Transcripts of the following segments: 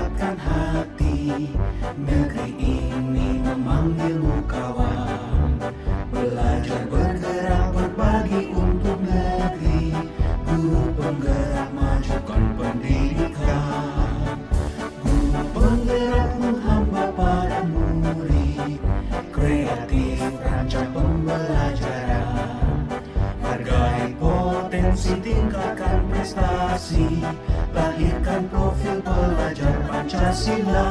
kuatkan hati. Negeri ini memanggilmu kawan. Belajar bergerak berbagi untuk negeri. Guru penggerak majukan pendidikan. Guru penggerak menghamba pada murid. Kreatif rancang pembelajaran. Hargai potensi, tingkatkan prestasi. Lahirkan profil pelajar Pancasila.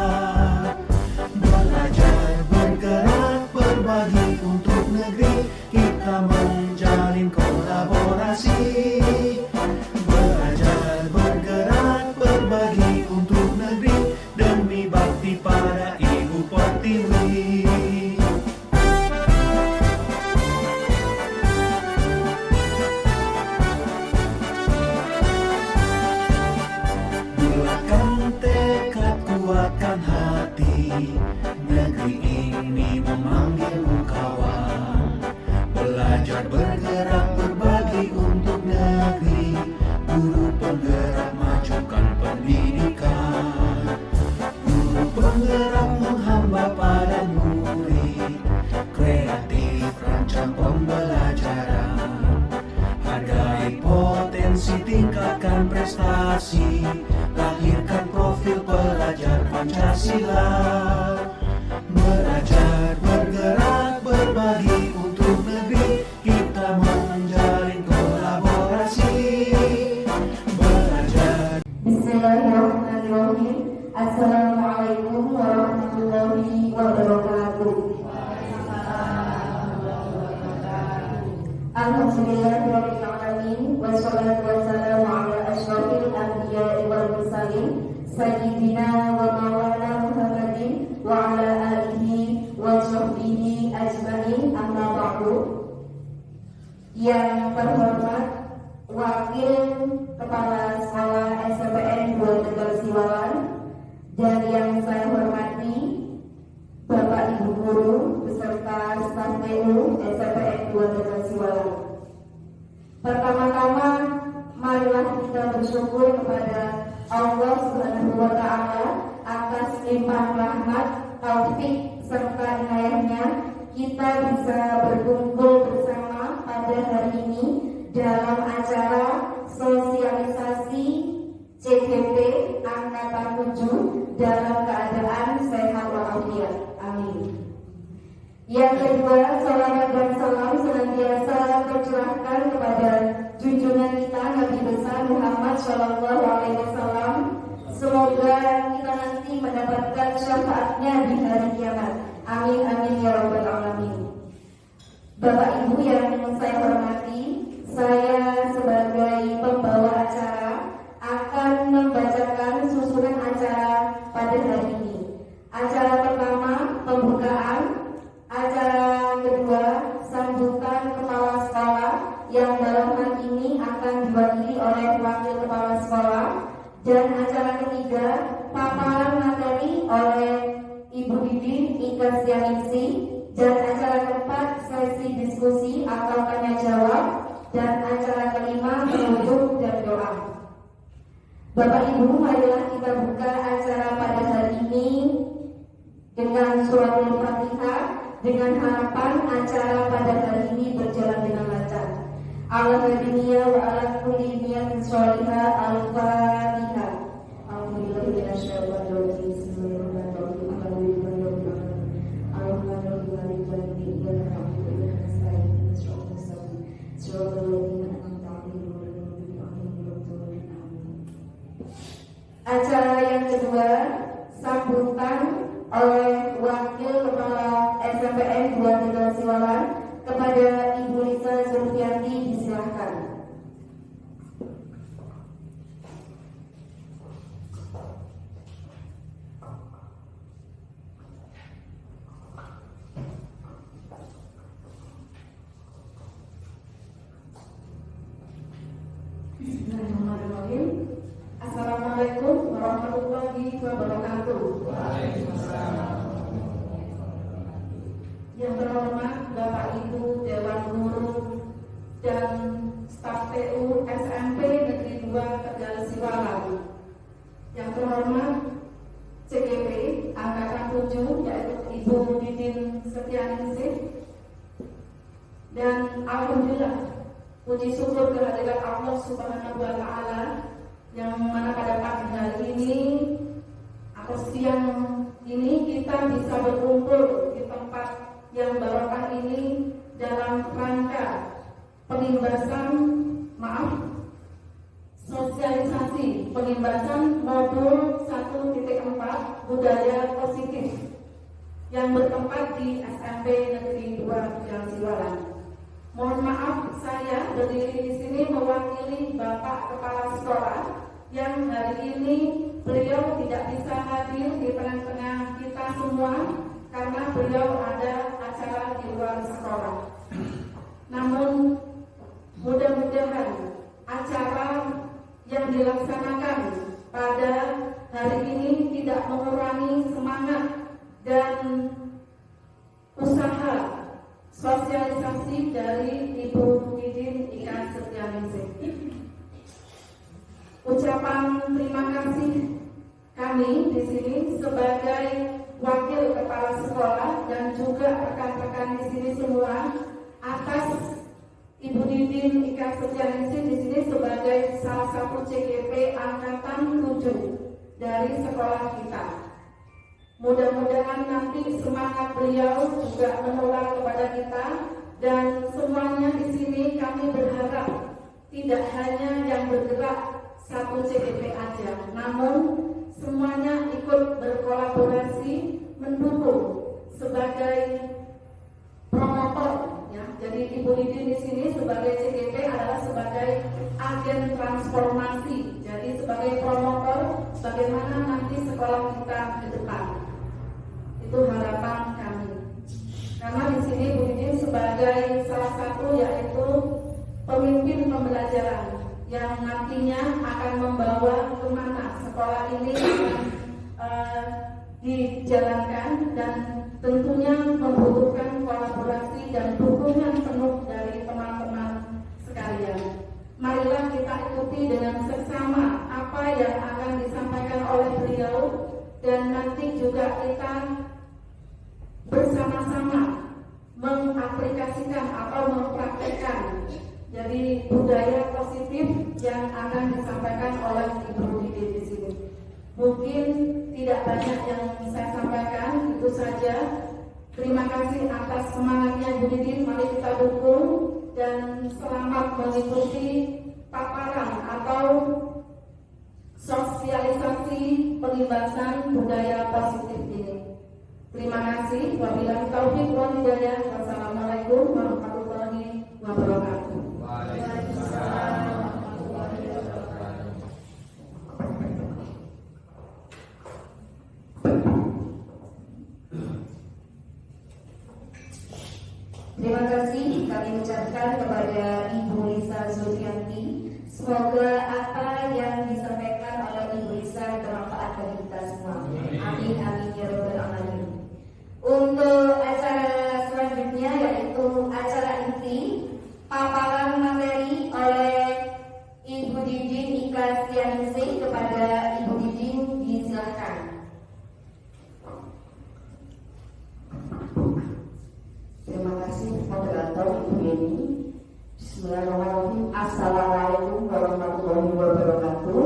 Belajar bergerak berbagi untuk negeri. Kita menjalin kolaborasi. Belajar bergerak berbagi untuk negeri. Demi bakti pada Ibu Pertiwi. Kuatkan hati, negeri ini memanggilmu kawan. Belajar bergerak berbagi untuk negeri. Guru penggerak majukan pendidikan. Guru penggerak menghamba pada murid. Kreatif rancang pembelajaran. Hargai potensi, tingkatkan prestasi. Lahirkan profil pelajar Pancasila. Belajar bergerak berbagi untuk negeri. Kita menjalin kolaborasi. Belajar. Bismillahirrahmanirrahim. Assalamualaikum warahmatullahi wabarakatuh. Alhamdulillahirabbil alamin, wassalatu wassalamu ala asyrofil anbiya'i wal mursalin sayyidina wa maulana Muhammadin wa ala alihi wa sahbihi ajmain, amma ba'du. Yang terhormat Wakil Kepala Sekolah SMPN 2 Tegal Siwalan, dan yang saya hormati Bapak Ibu Guru beserta staf PU SMPN 2 Tegal Siwalan. Pertama-tama, marilah kita bersyukur kepada Allah Subhanahu wa Ta'ala atas limpahan rahmat, taufik serta inayahnya kita bisa berkumpul bersama pada hari ini dalam acara sosialisasi CGP Angkatan 7 dalam keadaan sehat walafiat. Amin. Yang kedua, salawat dan salam senantiasa tercurahkan kepada junjungan kita Nabi besar Muhammad Shallallahu Alaihi Wasallam. Semoga kita nanti mendapatkan syafaatnya di hari kiamat. Amin amin ya rabbal alamin. Bapak Ibu yang saya hormati, saya sebagai pembawa acara akan membacakan susunan acara pada hari ini. Acara pertama, pembukaan. Acara kedua, sambutan kepala sekolah yang dalam hal ini akan diwakili oleh wakil kepala sekolah. Dan acara ketiga, paparan materi oleh Ibu Didi Ika Sianingsi. Dan acara keempat, sesi diskusi atau tanya jawab. Dan acara kelima, penutup dan doa. Bapak Ibu, marilah kita buka acara pada hari ini dengan surat Al-Fatihah, dengan harapan acara pada hari ini berjalan dengan lancar. Al-Hadiniya wa ala kulli niyatin sholihah. Al-Fatihah. Alhamdulillah minasyaitonir rajim. Bismillahirrahmanirrahim. Acara yang kedua, sambutan oleh Wakil Kepala SMPN 2 Tegal Siwalan kepada Ibu Lisa Zulfianti, disilakan. Bismillahirrahmanirrahim. Assalamualaikum warahmatullahi wabarakatuh. Waalaikumsalam. Yang terhormat Bapak Ibu Dewan 7 yaitu Ibu Didin Setianingsih. Dan alhamdulillah, puji syukur kehadirat Allah Subhanahu wa taala yang mana pada pagi hari ini atau siang ini kita bisa berkumpul di tempat yang barokah ini dalam rangka sosialisasi pengembasan modul 1.4 budaya positif yang bertempat di SMP Negeri 2 Siwalan. Mohon maaf, saya berdiri di sini mewakili Bapak Kepala Sekolah yang hari ini beliau tidak bisa hadir di tengah-tengah kita semua karena beliau ada acara di luar sekolah. Namun mudah-mudahan acara yang dilaksanakan pada hari ini tidak mengurangi semangat dan usaha sosialisasi dari Ibu Didin Ika Setianingsih. Ucapan terima kasih kami di sini sebagai wakil kepala sekolah dan juga rekan-rekan di sini semua atas Ibu Didin Ika Setianingsih di sini sebagai salah satu CGP angkatan 7 dari sekolah kita. Mudah-mudahan nanti semangat beliau juga menular kepada kita dan semuanya di sini kami berharap tidak hanya yang bergerak satu CGP aja, namun semuanya ikut berkolaborasi mendukung sebagai promotor. Ya, jadi Ibu Didin di sini sebagai CGP adalah sebagai agen transformasi, jadi sebagai promotor bagaimana nanti sekolah kita ke depan. Itu harapan kami. Karena di sini Bu Didin sebagai salah satu yaitu pemimpin pembelajaran yang nantinya akan membawa kemana sekolah ini akan dijalankan dan tentunya membutuhkan kolaborasi dan dukungan penuh dari teman-teman sekalian. Marilah kita ikuti dengan seksama apa yang akan disampaikan oleh beliau dan nanti juga kita bersama-sama mengaplikasikan atau mempraktekkan jadi budaya positif yang akan disampaikan oleh Ibu Didin di sini. Mungkin tidak banyak yang saya sampaikan, itu saja. Terima kasih atas semangatnya Bu Didin, mari kita dukung dan selamat mengikuti paparan atau sosialisasi pengembasan budaya positif ini. Terima kasih. Wabillahi taufiq wal hidayah. Wassalamualaikum warahmatullahi wabarakatuh. Terima kasih kami ucapkan kepada Ibu Lisa Zulfianti. Semoga apa yang disampaikan oleh Ibu Lisa bermanfaat bagi kita semua. Amin amin ya rabbal alamin. Untuk acara selanjutnya yaitu acara inti paparan materi oleh Ibu Didin Ika Setianingsih. Kepada Ibu Didin disilakan. Terima kasih moderator Ibu Yeni. Bismillahirrahmanirrahim. Assalamualaikum warahmatullahi wabarakatuh.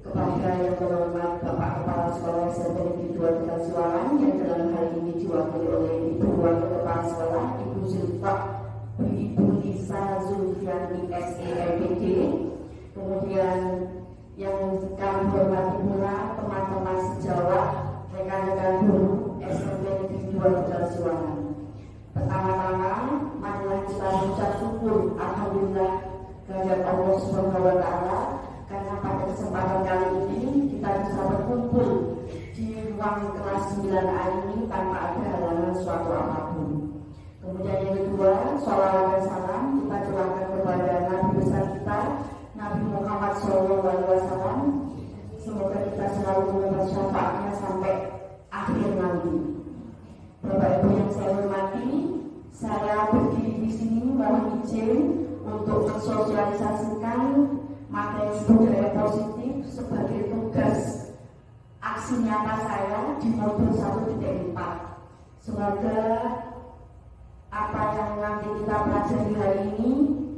Kepada yang terhormat Bapak Kepala Sekolah SMP Negeri 2 Siwalan yang dalam hal ini diwakili oleh Ibu Wakil Kepala Sekolah Ibu Zulfa Ibu Lisa Zulfianti SEMPD. Kemudian yang kami hormati pula teman-teman sejawat, rekan-rekan guru SMP Negeri 2 Siwalan. Pertama-tama, marilah kita mengucap syukur alhamdulillah kehadirat Allah Subhanahu wa taala karena pada kesempatan kali ini kita bisa berkumpul di ruang kelas 9A ini tanpa ada halangan suatu apapun. Kemudian yang kedua, sholawat dan salam kita curahkan kepada Nabi besar kita, Nabi Muhammad SAW. Semoga kita selalu mendapat syafaatnya sampai akhir nanti. Bapak Ibu yang saya hormati, saya berdiri di sini mohon izin untuk mensosialisasikan materi budaya positif sebagai tugas aksi nyata saya di modul 1.4. Semoga apa yang nanti kita pelajari hari ini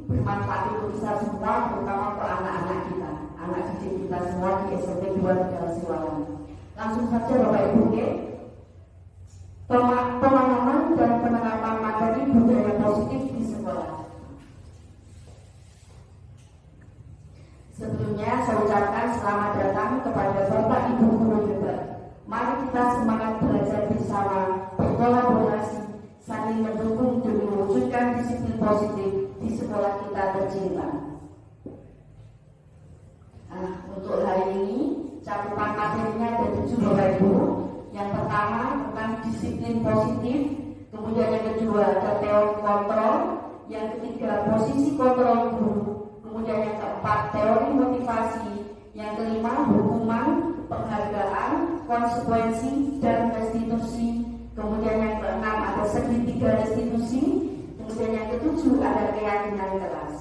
bermanfaat untuk kita semua, terutama untuk anak-anak kita, anak didik kita semua di SMP 2 Tegal Siwalan. Langsung saja Bapak Ibu, pemahaman dan penerapan materi budaya positif di sekolah. Sebelumnya saya ucapkan selamat datang kepada Bapak Ibu guru hebat. Mari kita semangat belajar bersama, berkolaborasi, saling mendukung demi mewujudkan disiplin positif di sekolah kita tercinta. Nah, untuk hari ini cakupan materinya ada 7 Bapak Ibu. Yang pertama tentang disiplin positif, kemudian yang kedua ada teori kontrol, yang ketiga posisi kontrol guru, kemudian yang keempat teori motivasi, yang kelima hukuman, penghargaan, konsekuensi, dan restitusi, kemudian yang keenam ada segitiga restitusi, kemudian yang ketujuh ada keyakinan kelas.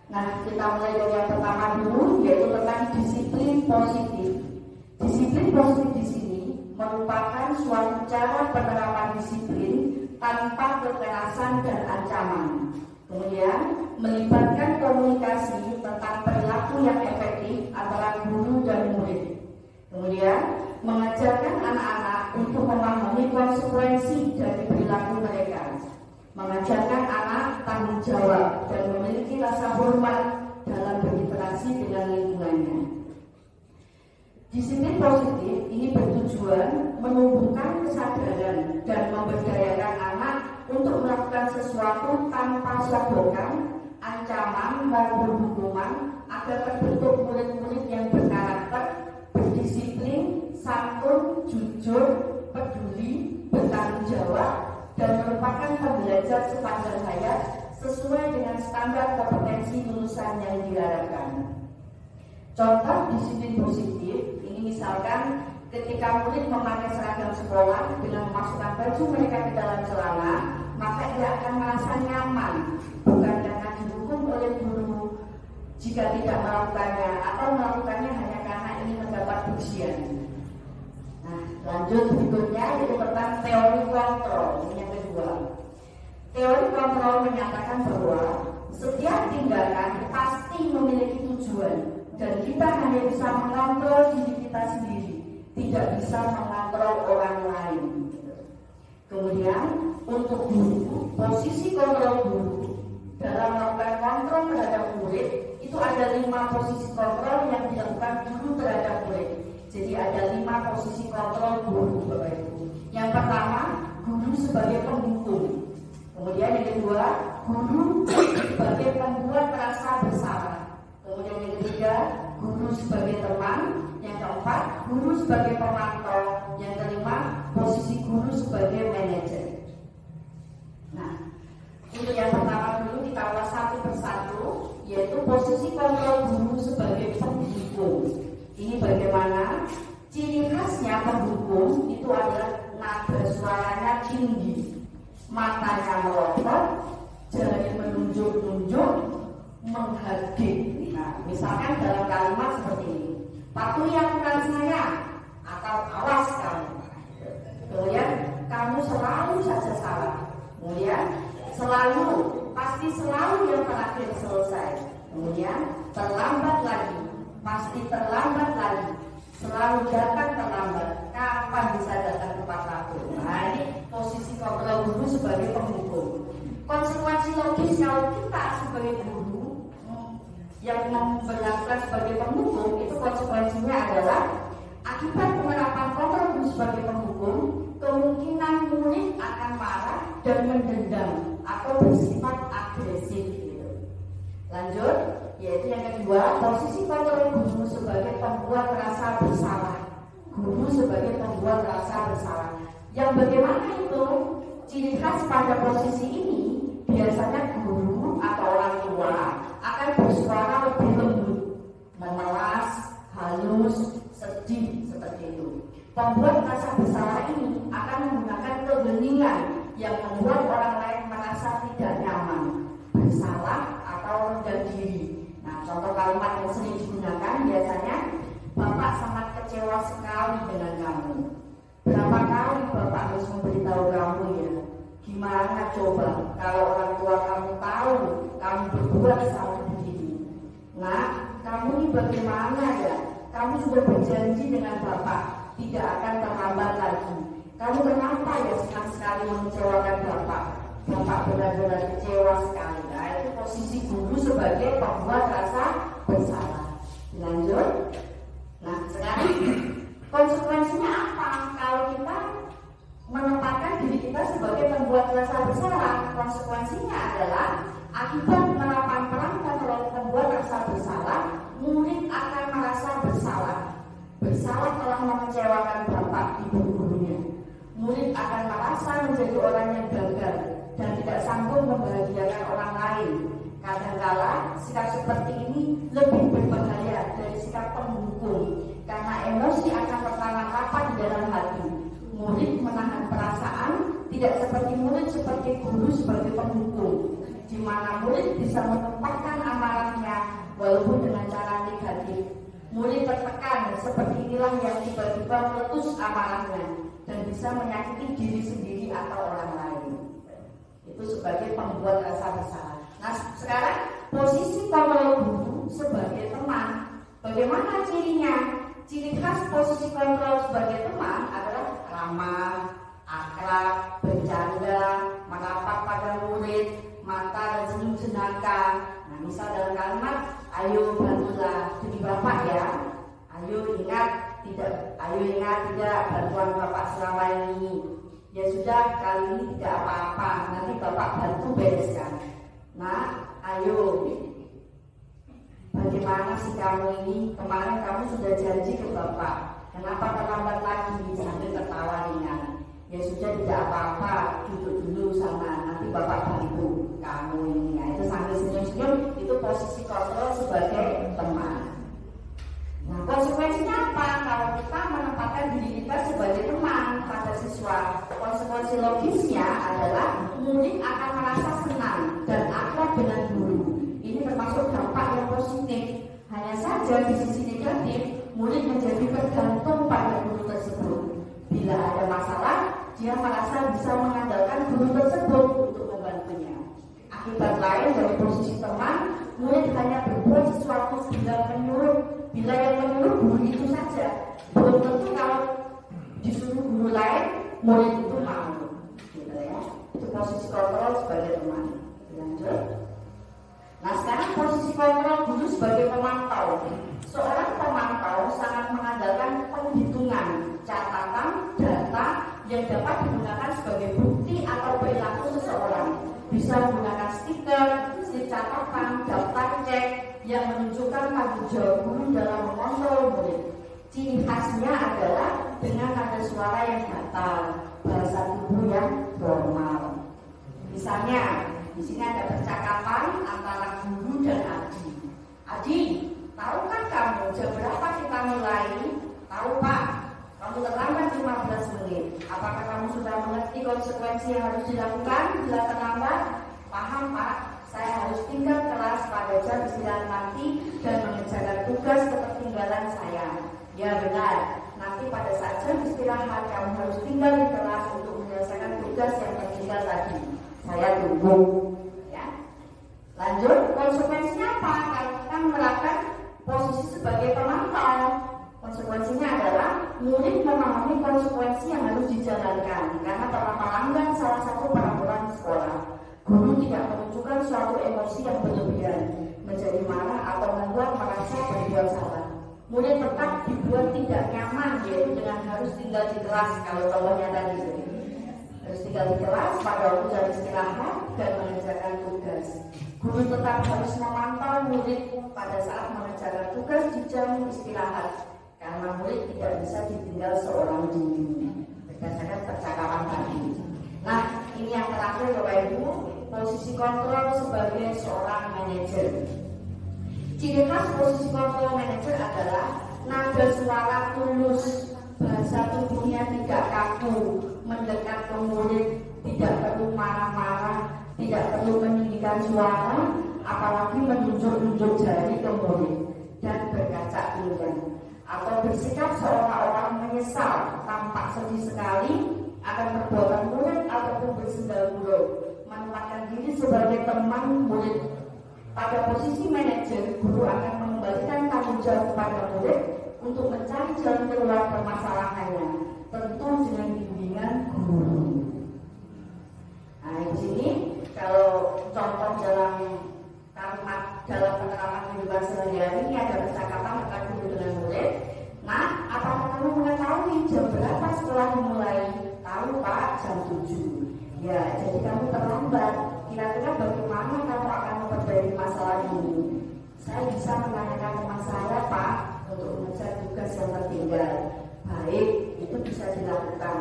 Nah, kita mulai dari yang pertama dulu, yaitu tentang disiplin positif. Disiplin positif di sini merupakan suatu cara penerapan disiplin tanpa kekerasan dan ancaman. Kemudian melibatkan komunikasi tentang perilaku yang efektif antara guru dan murid. Kemudian mengajarkan anak-anak untuk memahami konsekuensi dari perilaku mereka. Mengajarkan anak tanggung jawab dan memiliki rasa hormat dalam berinteraksi dengan lingkungannya. Disiplin positif ini bertujuan menumbuhkan kesadaran dan memberdayakan anak untuk melakukan sesuatu tanpa sogokan, ancaman maupun hukuman agar terbentuk murid-murid yang berkarakter, berdisiplin, santun, jujur, peduli, bertanggung jawab, dan merupakan pembelajar sepanjang hayat sesuai dengan standar kompetensi lulusan yang diharapkan. Contoh disiplin positif ini misalkan ketika murid memakai seragam sekolah dengan memasukkan baju mereka ke dalam celana, maka dia akan merasa nyaman, bukan karena dihukum oleh guru jika tidak melakukannya atau melakukannya hanya karena ingin mendapat pujian. Nah, lanjut berikutnya yaitu tentang teori kontrol. Ini yang kedua. Teori kontrol menyatakan bahwa setiap tindakan pasti memiliki tujuan dan kita hanya bisa mengontrol diri kita sendiri, tidak bisa mengontrol orang lain. Kemudian untuk guru, posisi kontrol guru dalam melakukan kontrol terhadap murid itu ada 5 posisi kontrol yang dilakukan guru terhadap murid. Jadi ada 5 posisi kontrol guru, Bapak Ibu. Yang pertama, guru sebagai penghukum. Kemudian yang kedua, guru sebagai pembuat rasa bersalah. Kemudian yang ketiga, guru sebagai teman. Yang keempat, guru sebagai pemantau. Yang kelima, posisi guru sebagai manajer. Nah, untuk yang pertama dulu kita ulas satu persatu, yaitu posisi kontrol guru sebagai penghukum. Ini bagaimana? Ciri khasnya penghukum itu adalah nada suaranya tinggi, matanya melotot, jari menunjuk-nunjuk, menghardik. Nah, misalkan dalam kalimat seperti ini, patuhi aturan saya atau awas kamu. Kemudian kamu selalu saja salah. Kemudian selalu, pasti selalu yang terakhir selesai. Kemudian terlambat lagi, pasti terlambat lagi. Selalu datang terlambat. Kapan bisa datang tepat waktu? Nah, ini posisi kontrol guru sebagai penghukum. Konsekuensi logis kalau kita sebagai guru yang memperlakukan sebagai penghukum, itu konsekuensinya adalah akibat penerapan kontrol guru sebagai penghukum, kemungkinan murid akan marah dan mendendam atau bersifat agresif. Lanjut, yaitu yang kedua, posisi kontrol guru sebagai pembuat rasa bersalah. Guru sebagai pembuat rasa bersalah. Yang bagaimana itu? Ciri khas pada posisi ini, biasanya guru atau orang tua akan bersuara lebih lembut, memelas, halus, sedih, seperti itu. Pembuat rasa bersalah ini akan menggunakan keheningan yang membuat orang lain merasa tidak nyaman, bersalah atau rendah diri. Nah, contoh kalimat yang sering digunakan biasanya, Bapak sangat kecewa sekali dengan kamu. Berapa kali Bapak harus memberitahu kamu ya? Gimana coba kalau orang tua kamu tahu kamu berbuat salah begini? Nah, kamu ini bagaimana ya? Kamu sudah berjanji dengan Bapak tidak akan terlambat lagi. Kamu kenapa ya senang sekali mengecewakan Bapak? Bapak benar-benar kecewa sekali. Nah, itu posisi guru sebagai pembuat rasa bersalah. Lanjut. Nah, sekarang konsekuensinya apa kalau kita menempatkan diri kita sebagai pembuat rasa bersalah? Konsekuensinya adalah akibat menerapkan peran pembuat rasa bersalah, murid akan merasa bersalah telah mengecewakan Bapak, Ibu gurunya. Murid akan merasa menjadi orang yang gagal dan tidak sanggup membahagiakan orang lain. Kadangkala sikap seperti ini lebih berbahaya dari sikap penghukum, karena emosi akan bertanam rapat di dalam hati. Murid menahan perasaan, tidak seperti murid seperti guru sebagai penghukum, di mana murid bisa menempatkan amarahnya walaupun dengan cara negatif. Murid tertekan, seperti inilah yang tiba-tiba meletus amarahnya dan bisa menyakiti diri sendiri atau orang lain. Itu sebagai pembuat rasa bersalah. Nah, sekarang posisi kontrol guru sebagai teman. Bagaimana cirinya? Ciri khas posisi kontrol sebagai teman adalah ramah, akrab, bercanda, merapat pada murid, mata dan senyum jenaka. Nah, misal dalam kalimat, ayo bantulah demi Bapak ya. Ayo ingat tidak bantuan Bapak selama ini. Ya sudah, kali ini tidak apa-apa, nanti Bapak bantu bereskan. Nah, ayo, bagaimana sih kamu ini? Kemarin kamu sudah janji ke Bapak, kenapa terlambat lagi? Sambil tertawa ringan. Ya sudah, tidak apa-apa, duduk dulu sana, nanti Bapak bantu kamu ini. Nah, itu sambil senyum-senyum, itu posisi kontrol sebagai teman. Nah, konsekuensinya apa kalau kita menempatkan diri kita sebagai teman pada siswa? Konsekuensi logisnya adalah murid akan merasa senang dan akrab dengan guru. Ini termasuk dampak yang positif. Hanya saja di sisi negatif, murid menjadi tergantung pada guru tersebut. Bila ada masalah, dia merasa bisa mengandalkan guru tersebut untuk membantunya. Akibat lain dari posisi teman, murid hanya berbuat sesuatu bila yang menyuruh guru itu saja. Belum tentu kalau disuruh guru lain, murid itu mau. Gitu ya. Itu posisi kontrol sebagai teman. Lanjut. Nah, sekarang posisi kontrol guru sebagai pemantau. Seorang pemantau sangat mengandalkan penghitungan, catatan, data yang dapat digunakan sebagai bukti atau perilaku seseorang. Bisa menggunakan stiker catatan, daftar cek yang menunjukkan tanggung jawab guru dalam mengontrol murid. Ciri khasnya adalah dengan nada suara yang datar, bahasa tubuh yang formal. Misalnya, di sini ada percakapan antara guru dan Adi. Adi, tahu kan kamu jam berapa kita mulai? Tahu Pak, kamu terlambat 15 menit. Apakah kamu sudah mengerti konsekuensi yang harus dilakukan bila terlambat? Paham Pak, saya harus tinggal kelas pada jam istirahat nanti dan mengerjakan tugas ketertinggalan saya. Ya benar, nanti pada saat jam istirahat kamu harus tinggal di kelas untuk menyelesaikan tugas yang tertinggal tadi. Saya tunggu. Ya. Lanjut, konsekuensinya apa? Kalau kita menerapkan posisi sebagai pemantau, konsekuensinya adalah murid memahami konsekuensi yang harus dijalankan karena telah melanggar salah satu peraturan sekolah. Guru tidak menunjukkan suatu emosi yang berlebihan, menjadi marah atau membuat merasa berbuat salah. Murid tetap dibuat tidak nyaman, yaitu dengan harus tinggal di kelas. Kalau contohnya tadi, harus tinggal di kelas pada waktu jam istirahat dan mengerjakan tugas. Guru tetap harus memantau murid pada saat mengerjakan tugas di jam istirahat, karena murid tidak bisa ditinggal seorang diri berdasarkan percakapan tadi. Nah, ini yang terakhir Bapak Ibu, posisi kontrol sebagai seorang manajer. Ciri khas posisi kontrol manajer adalah nada suara tulus, bahasa tubuhnya tidak kaku, mendekat ke murid, tidak perlu marah-marah, tidak perlu meninggikan suara, apalagi menunjuk-nunjuk jari ke murid dan berkaca pinggang. Atau bersikap seolah-olah menyesal, tampak sedih sekali akan perbuatan murid ataupun bersendal gurau, menempatkan diri sebagai teman murid. Pada posisi manajer, guru akan mengembalikan tanggung jawab kepada murid untuk mencari jalan keluar permasalahannya, tentu dengan bimbingan guru. Nah, di sini kalau contoh dalam kalimat dalam penerapan kehidupan sehari-hari ini ada percakapan antara guru dengan murid. Nah, apakah kamu mengetahui jam berapa setelah dimulai? Tahu Pak, jam 7. Ya, jadi kamu terlambat. Kira-kira bagaimana kamu akan memperbaiki masalah ini? Saya bisa menanyakan teman saya Pak untuk mengejar tugas yang tertinggal. Baik, itu bisa dilakukan.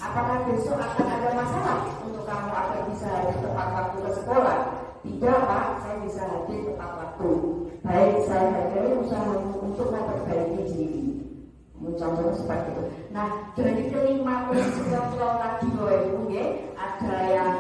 Apakah besok akan ada masalah untuk kamu agar bisa hadir tepat waktu ke sekolah? Tidak Pak, saya bisa hadir tepat waktu. Baik, saya hargai usahamu untuk memperbaiki diri. Contohnya seperti itu. Nah, dari kelima posisi kontrol tadi Ibu, ada yang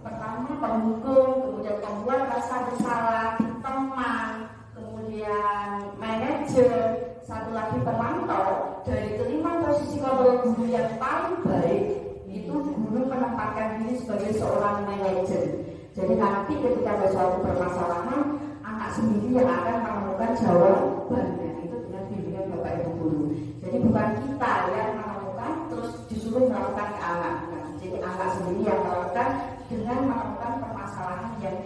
pertama pemukul, kemudian pembuat rasa bersalah, teman, kemudian manajer, satu lagi pemantau. Dari kelima posisi kontrol guru yang paling baik itu guru menempatkan diri sebagai seorang manajer. Jadi nanti ketika ada suatu permasalahan, anak sendiri yang akan menemukan jawabannya. Bapak Ibu guru. Jadi bukan kita yang menemukan terus disuruh melakukan ke anak. Nah, jadi anak sendiri yang melakukan dengan menemukan permasalahan yang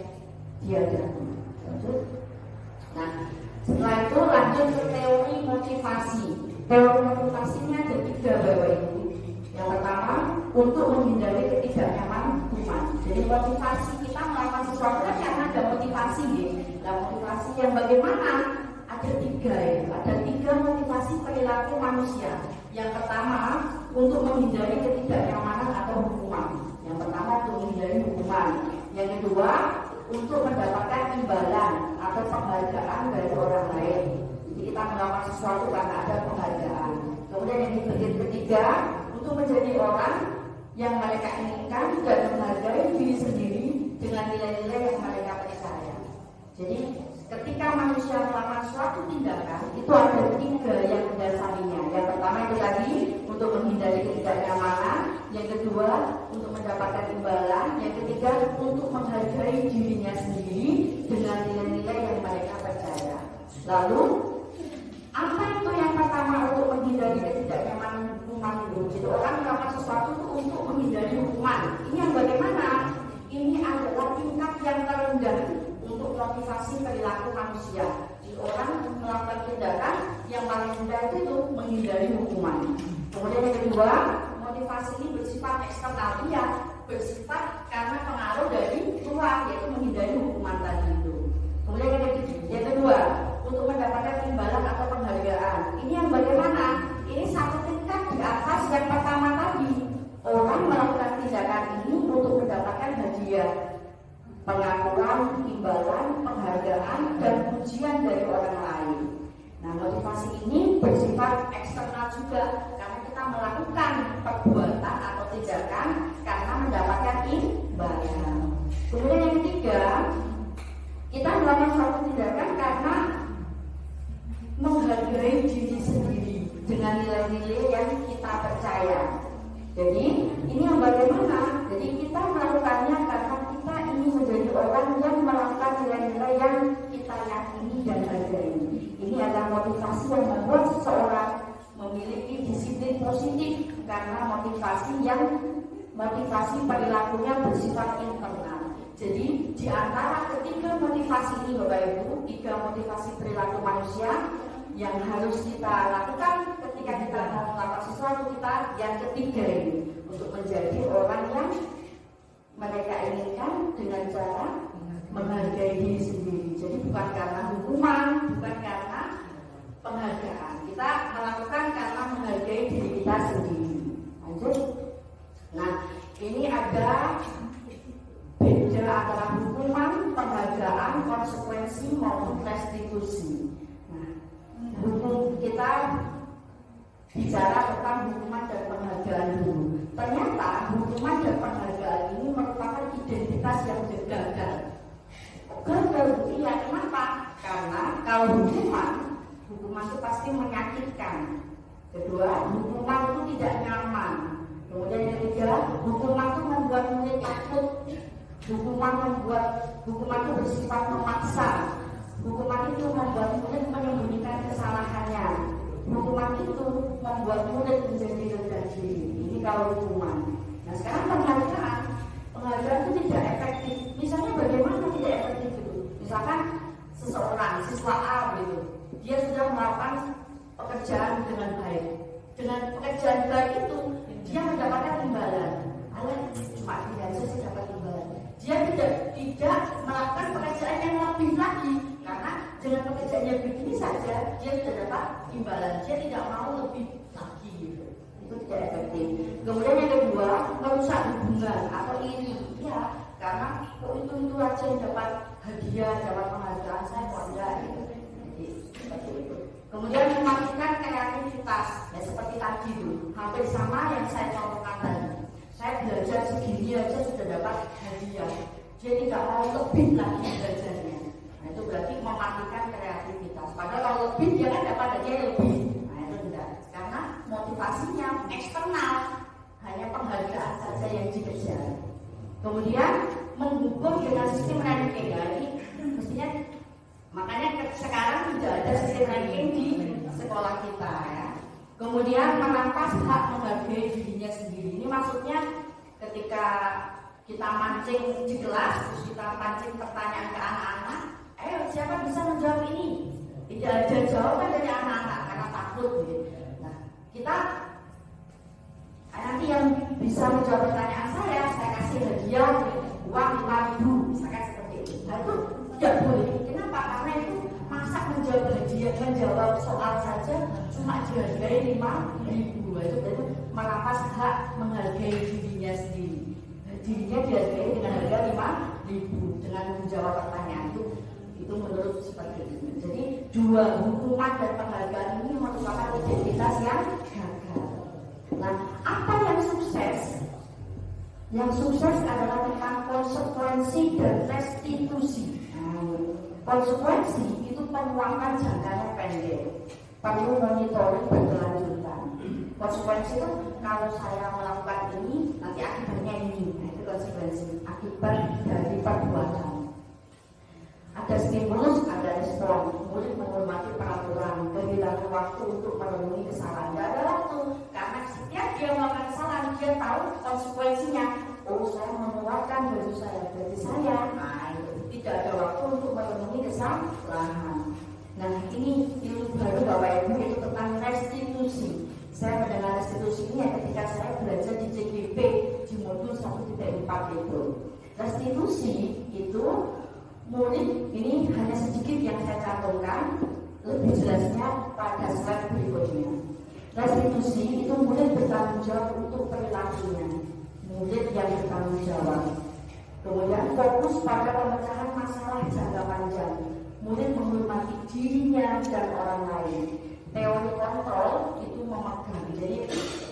dihadapi. Nah, setelah itu lanjut ke teori motivasi. Teori motivasinya ada 3 Bapak Ibu. Yang pertama, untuk menghindari ketidaknyamanan hukuman. Jadi motivasi kita melakukan sesuatu kan karena ada motivasi ya. Nah, motivasi yang bagaimana? Ada 3 ya. Ada 3 motivasi perilaku manusia. Yang pertama, untuk menghindari ketidaknyamanan atau hukuman. Yang pertama, untuk menghindari hukuman. Yang kedua, untuk mendapatkan imbalan atau penghargaan dari orang lain. Jadi kita melakukan sesuatu karena ada penghargaan. Kemudian yang ketiga, untuk menjadi orang yang mereka inginkan dan menghargai diri sendiri dengan nilai-nilai yang mereka percaya. Jadi ketika manusia melakukan suatu tindakan, itu ada 3 yang mendasarinya. Yang pertama itu tadi untuk menghindari ketidaknyamanan, yang kedua untuk mendapatkan imbalan, yang ketiga untuk menghargai dirinya sendiri dengan nilai-nilai yang mereka percaya. Lalu apa itu yang pertama untuk menghindari ketidaknyamanan hukuman itu? Jadi orang melakukan sesuatu itu untuk menghindari hukuman. Ini yang bagaimana? Ini adalah tingkat yang terendah untuk motivasi perilaku manusia. Jadi orang melakukan tindakan yang paling rendah itu menghindari hukuman. Kemudian yang kedua, motivasi ini bersifat eksternal, ya, bersifat karena pengaruh dari luar, yaitu menghindari hukuman tadi itu. Kemudian yang kedua, untuk mendapatkan imbalan atau penghargaan. Ini yang bagaimana? Ini satu tingkat di atas yang pertama tadi. Orang melakukan tindakan ini untuk mendapatkan hadiah, pengakuan, imbalan, penghargaan, dan pujian dari orang lain. Nah, motivasi ini bersifat eksternal juga karena kita melakukan perbuatan atau tindakan karena mendapatkan imbalan. Kemudian yang ketiga, kita melakukan suatu tindakan karena menghargai diri sendiri dengan nilai-nilai yang kita percaya. Jadi ini yang bagaimana? Jadi kita melakukannya karena kita ingin menjadi orang yang melakukan nilai-nilai yang kita yakini dan hargai. Ini adalah motivasi yang membuat seseorang memiliki disiplin positif karena motivasi perilakunya bersifat internal. Jadi di antara ketiga motivasi ini Bapak Ibu, 3 motivasi perilaku manusia yang harus kita lakukan ketika kita mau melakukan sesuatu, kita yang ketiga ini untuk menjadi orang yang mereka inginkan dengan cara menghargai diri sendiri. Jadi bukan karena hukuman, bukan karena penghargaan. Kita melakukan karena menghargai diri kita sendiri. Lanjut. Nah, ini ada beda antara hukuman, penghargaan, konsekuensi maupun restitusi. Nah, hukum kita bicara tentang hukuman dan penghargaan dulu. Ternyata hukuman dan penghargaan ini merupakan identitas yang gagal. Gagal, iya, kenapa? Karena kalau hukuman hukuman itu pasti menyakitkan. Kedua, hukuman itu tidak nyaman. Kemudian yang ketiga, hukuman itu membuat murid takut. Hukuman itu bersifat memaksa. Hukuman itu membuat murid menyembunyikan kesalahannya. Hukuman itu membuat murid menjadi rendah diri. Ini kalau hukuman. Nah sekarang penghargaan itu tidak efektif. Misalnya bagaimana tidak efektif itu? Misalkan seseorang, siswa A gitu, dia sudah melakukan pekerjaan dengan baik. Dengan pekerjaan baik itu dia mendapatkan imbalan. Cuma dia saja dapat imbalan. Dia tidak melakukan pekerjaan yang lebih lagi, karena dengan pekerjaan yang begini saja dia sudah dapat imbalan. Dia tidak mau lebih lagi gitu. Itu tidak efektif. Kemudian yang kedua, merusak hubungan atau iri. Ya, karena kok itu aja yang dapat hadiah, dapat penghargaan, saya kok enggak gitu. Jadi seperti itu. Kemudian mematikan kreativitas, ya seperti tadi itu, hampir sama yang saya contohkan tadi. Saya belajar segini aja sudah dapat hadiah. Dia tidak mau lebih lagi belajarnya. Nah itu berarti mematikan kreativitas. Padahal kalau lebih dia kan dapat hadiah lebih. Nah itu tidak. Karena motivasinya eksternal, hanya penghargaan saja yang dikejar. Kemudian menghubung dengan sistem ranking. Ya, ini mestinya makanya sekarang tidak ada sistem ranking di sekolah kita ya. Kemudian merampas hak menghargai dirinya sendiri. Ini maksudnya ketika kita mancing di kelas, terus kita mancing pertanyaan ke anak-anak, ayo siapa bisa menjawab ini? Tidak ada jawaban dari anak-anak karena takut gitu. Nah, kita nanti yang bisa menjawab pertanyaan saya kasih hadiah uang 5.000 misalkan seperti itu. Nah itu tidak boleh. Kenapa? Karena itu masa menjawab soal saja cuma dihargai 5.000. Itu berarti merampas hak menghargai dirinya sendiri. Dirinya dihargai dengan harga 5.000 dengan menjawab pertanyaan itu menurut seperti itu. Jadi dua hukuman dan penghargaan ini merupakan identitas yang gagal. Nah, apa yang sukses? Yang sukses adalah tentang konsekuensi dan restitusi. Konsekuensi itu peluangkan jangkanya pendek, perlu monitoring berkelanjutan. Konsekuensi itu kalau saya melakukan ini nanti akibatnya ini. Nah, itu konsekuensi akibat dari perbuatan. Ada stimulus, ada respon. Murid menghormati peraturan, kehilangan waktu untuk merenungi kesalahan. Tidak ada waktu, karena setiap dia melakukan kesalahan dia tahu konsekuensinya. Oh, saya mengeluarkan baju saya, berarti saya. Nah, itu tidak ada waktu untuk merenungi kesalahan. Nah, ini ilmu baru Bapak Ibu itu tentang restitusi. Saya mendengar restitusi ini ketika saya belajar di CGP di modul 1.4 itu. Restitusi itu murid ini hanya sedikit yang saya cantumkan, lebih jelasnya pada slide berikutnya. Restitusi itu murid bertanggung jawab untuk perilakunya, murid yang bertanggung jawab. Kemudian fokus pada pemecahan masalah jangka panjang, murid menghormati dirinya dan orang lain. Teori kontrol itu memegang, jadi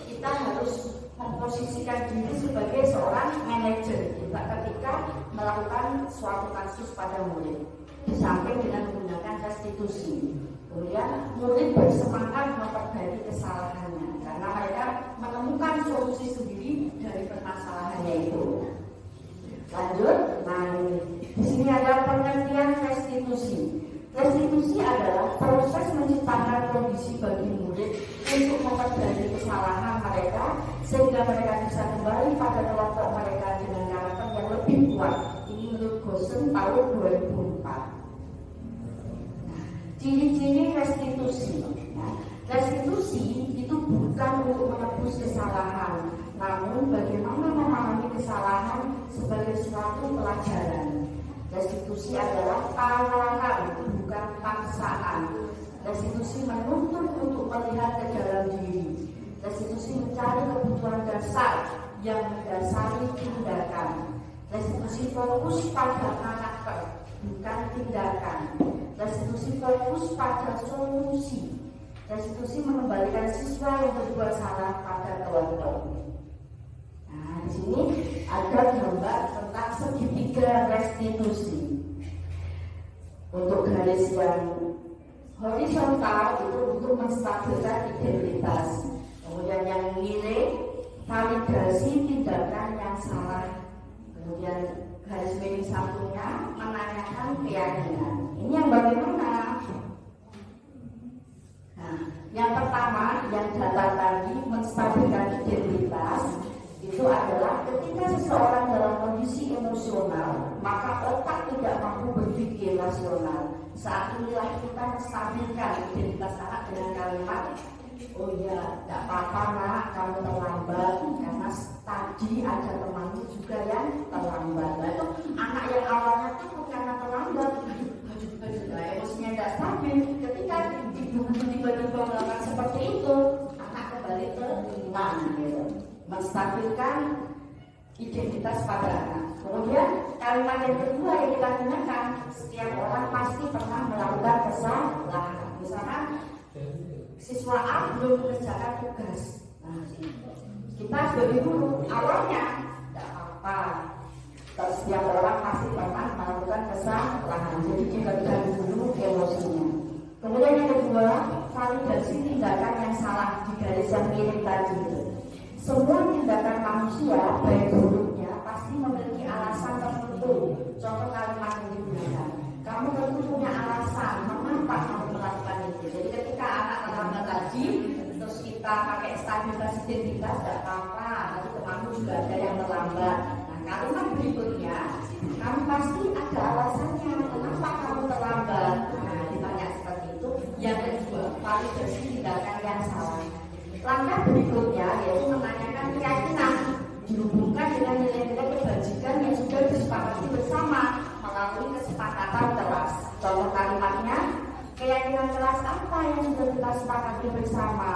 kita harus memposisikan diri sebagai seorang manajer juga ketika melakukan suatu kasus pada murid, di samping dengan menggunakan restitusi. Kemudian murid bersemangat memperbaiki kesalahannya karena mereka menemukan solusi sendiri dari permasalahannya itu. Lanjut, nah di sini ada pengertian restitusi. Restitusi adalah proses menciptakan kondisi bagi murid untuk memperbaiki kesalahan mereka sehingga mereka bisa kembali pada kelompok mereka dengan karakter yang lebih kuat. Ini menurut Gosen tahun 2004. Nah, ciri-ciri restitusi. Nah, restitusi itu bukan untuk menebus kesalahan, namun bagaimana memahami kesalahan sebagai suatu pelajaran. Restitusi adalah tawaran, bukan paksaan. Restitusi menuntut untuk melihat ke dalam diri. Restitusi mencari kebutuhan dasar yang mendasari tindakan. Restitusi fokus pada karakter, bukan tindakan. Restitusi fokus pada solusi. Restitusi mengembalikan siswa yang berbuat salah pada kelompok. Nah, di sini ada gambar tentang segitiga restitusi. Untuk garis yang Horizontal itu untuk menstabilkan identitas. Kemudian yang miring, validasi tindakan yang salah. Kemudian garis miring satunya menanyakan keyakinan. Ini yang bagaimana? Nah, yang pertama yang data tadi menstabilkan identitas itu adalah ketika seseorang dalam kondisi emosional, maka otak tidak mampu berpikir rasional. Saat inilah kita menstabilkan identitas anak dengan kalimat, oh ya, tidak apa-apa nak, kamu terlambat karena tadi ada temanmu juga yang terlambat. Nah, itu anak yang awalnya takut karena terlambat, emosinya tidak stabil. Ketika ibu tiba-tiba melakukan seperti itu, anak kembali tenang, gitu. Menstabilkan identitas pada anak. Kemudian kalimat yang kedua yang kita gunakan, setiap orang pasti pernah melakukan kesalahan. Misalkan siswa A belum mengerjakan tugas. Nah, kita sebagai guru awalnya tidak apa-apa. Setiap orang pasti pernah melakukan kesalahan. Jadi diberikan dulu emosinya. Kemudian yang kedua, validasi tindakan yang salah di garis yang miring tadi. Semua tindakan manusia, baik buruknya, pasti memiliki alasan tertentu. Contoh kalimat yang digunakan, kamu tentu punya alasan mengapa kamu melakukan itu. Jadi ketika anak terlambat tadi, terus kita pakai stabilitas identitas, tidak apa-apa, nanti temanmu juga ada yang terlambat. Nah, kalimat berikutnya, kamu pasti ada alasannya kenapa kamu terlambat. Nah, ditanya seperti itu. Yang kedua, validasi tindakan yang salah. Langkah berikutnya yaitu menanyakan keyakinan dihubungkan dengan nilai-nilai kebajikan yang sudah disepakati bersama melalui kesepakatan kelas. Contoh kalimatnya, keyakinan kelas apa yang sudah kita sepakati bersama?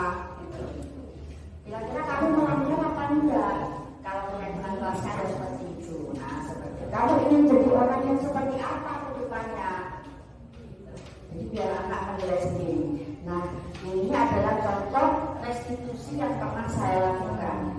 Kira-kira kamu mengambil apa enggak? Kalau keyakinan kelasnya ada seperti itu. Nah, seperti itu. Kamu ingin jadi orang yang seperti apa ke depannya? Jadi biar anak menilai sendiri. Nah, ini adalah contoh restitusi yang pernah saya lakukan.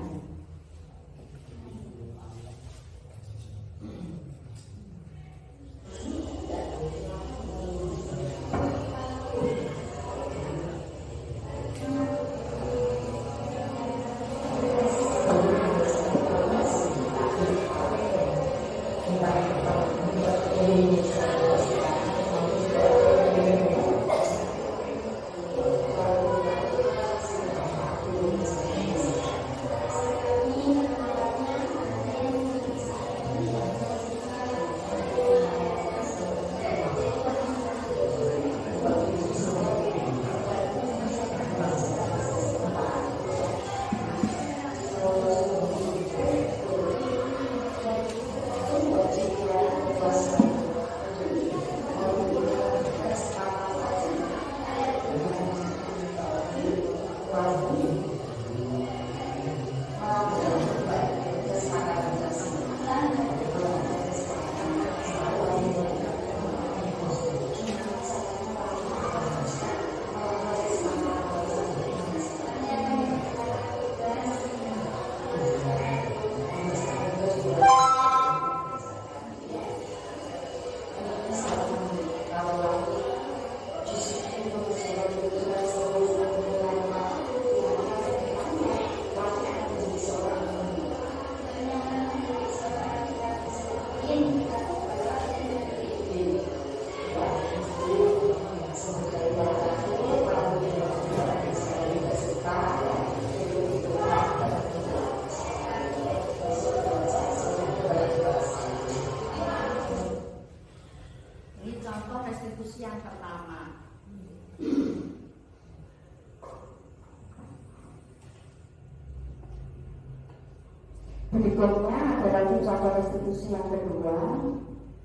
Berikutnya ada lagi contoh restitusi yang kedua.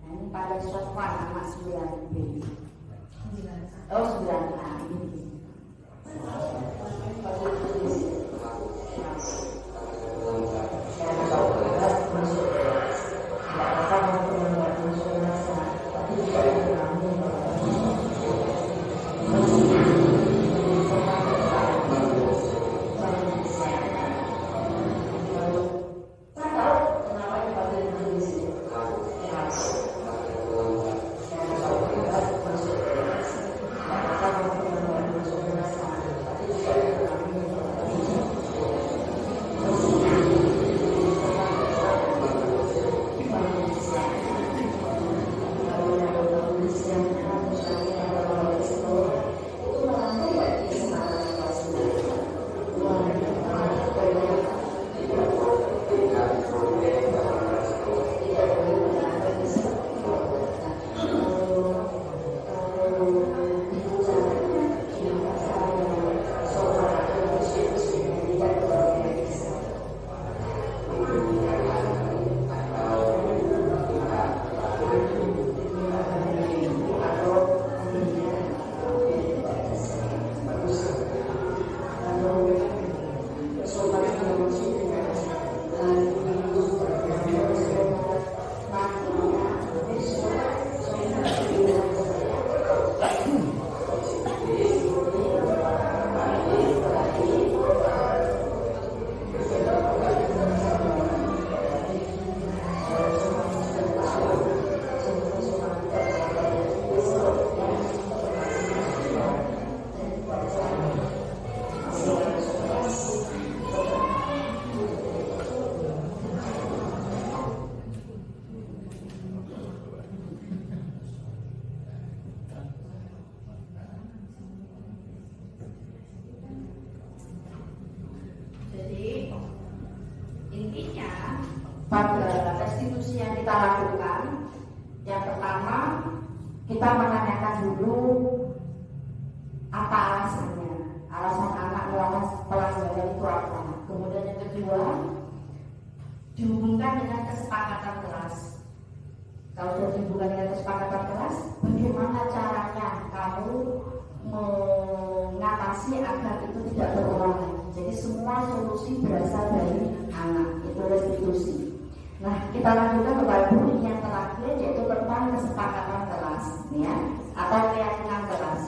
Nah, ini pada sofa nama 9B. Oh, 9A ini. kita lakukan, yang pertama kita menanyakan dulu apa alasannya, alasan anak melakukan pelajaran itu apa. Kemudian yang kedua, dihubungkan dengan kesepakatan kelas. Kalau sudah dihubungkan dengan kesepakatan kelas, bagaimana caranya kamu mengatasi agar itu tidak berulang lagi. Jadi semua solusi berasal dari anak, itu restitusi. Nah, kita lanjutkan kepada poin yang terakhir, yaitu tentang kesepakatan kelas, ya, atau keyakinan kelas.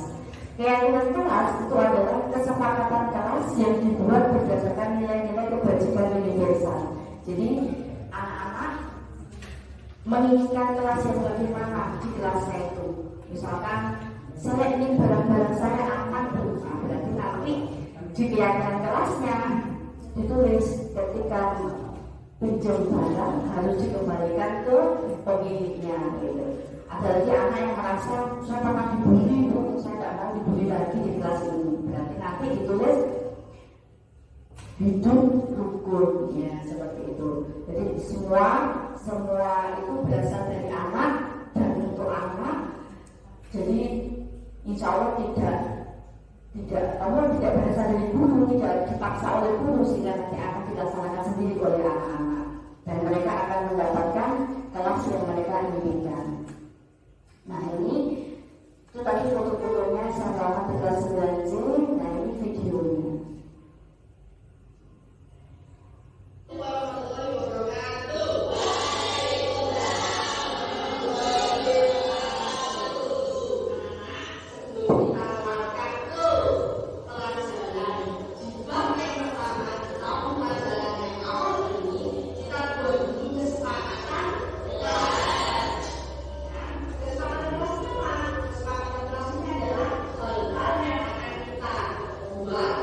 Keyakinan kelas itu adalah kesepakatan kelas yang dibuat berdasarkan nilai-nilai kebajikan universal. Jadi anak-anak menginginkan kelas yang bagaimana di kelasnya itu. Misalkan saya ingin barang-barang saya aman berusaha, berarti nanti di keyakinan kelasnya ditulis ketika pinjam barang harus dikembalikan ke pemiliknya gitu. Ada lagi anak yang merasa saya pernah dibully, saya tidak mau dibully lagi di kelas ini, berarti nanti ditulis hidup rukun, ya seperti itu. Jadi semua itu berasal dari anak dan untuk anak. Jadi insya Allah tidak berasal dari guru, tidak dipaksa oleh guru, sehingga nanti akan dilaksanakan sendiri oleh anak-anak dan mereka akan mendapatkan kelas yang mereka inginkan. Nah ini itu tadi foto-fotonya sama di kelas 9C. Nah ini videonya. Kesepakatan kelas ini adalah hal-hal yang akan kita buat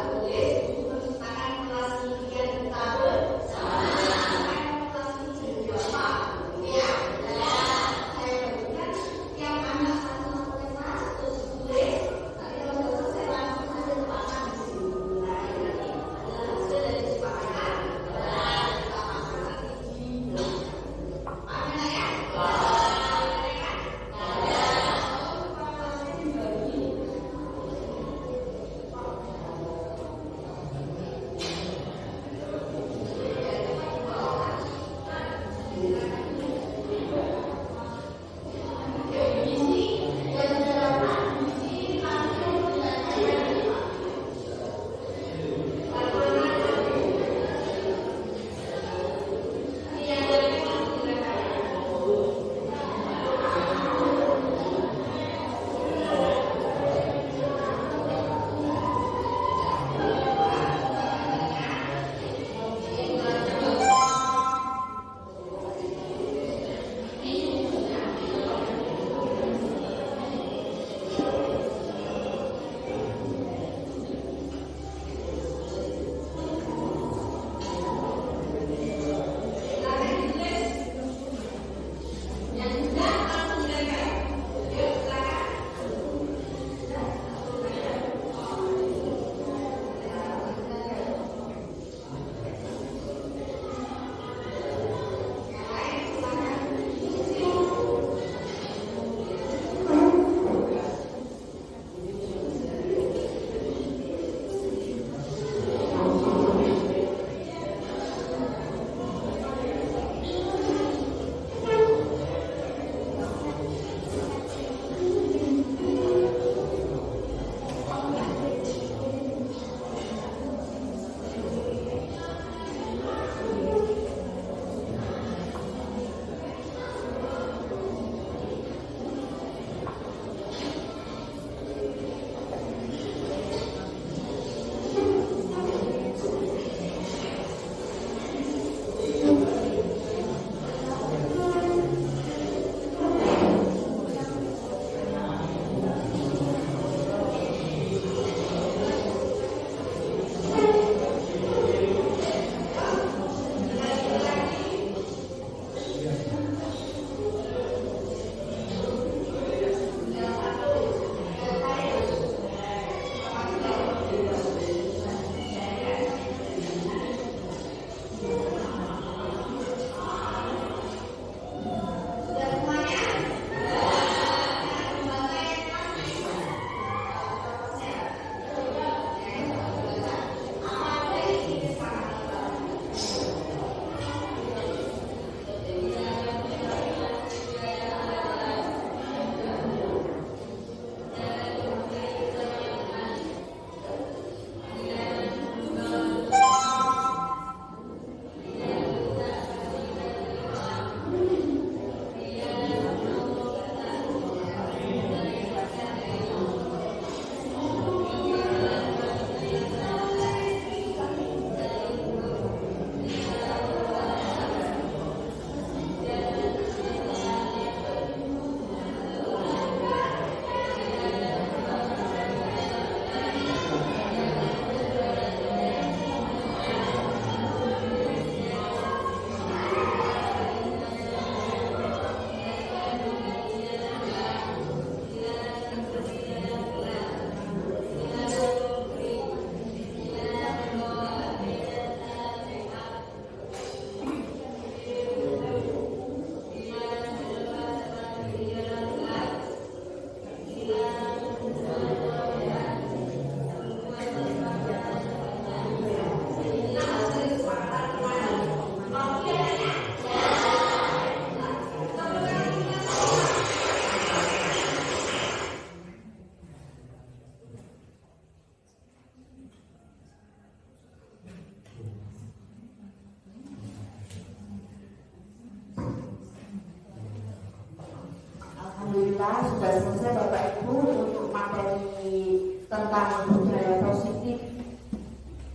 sudah selesai Bapak Ibu untuk materi tentang budaya positif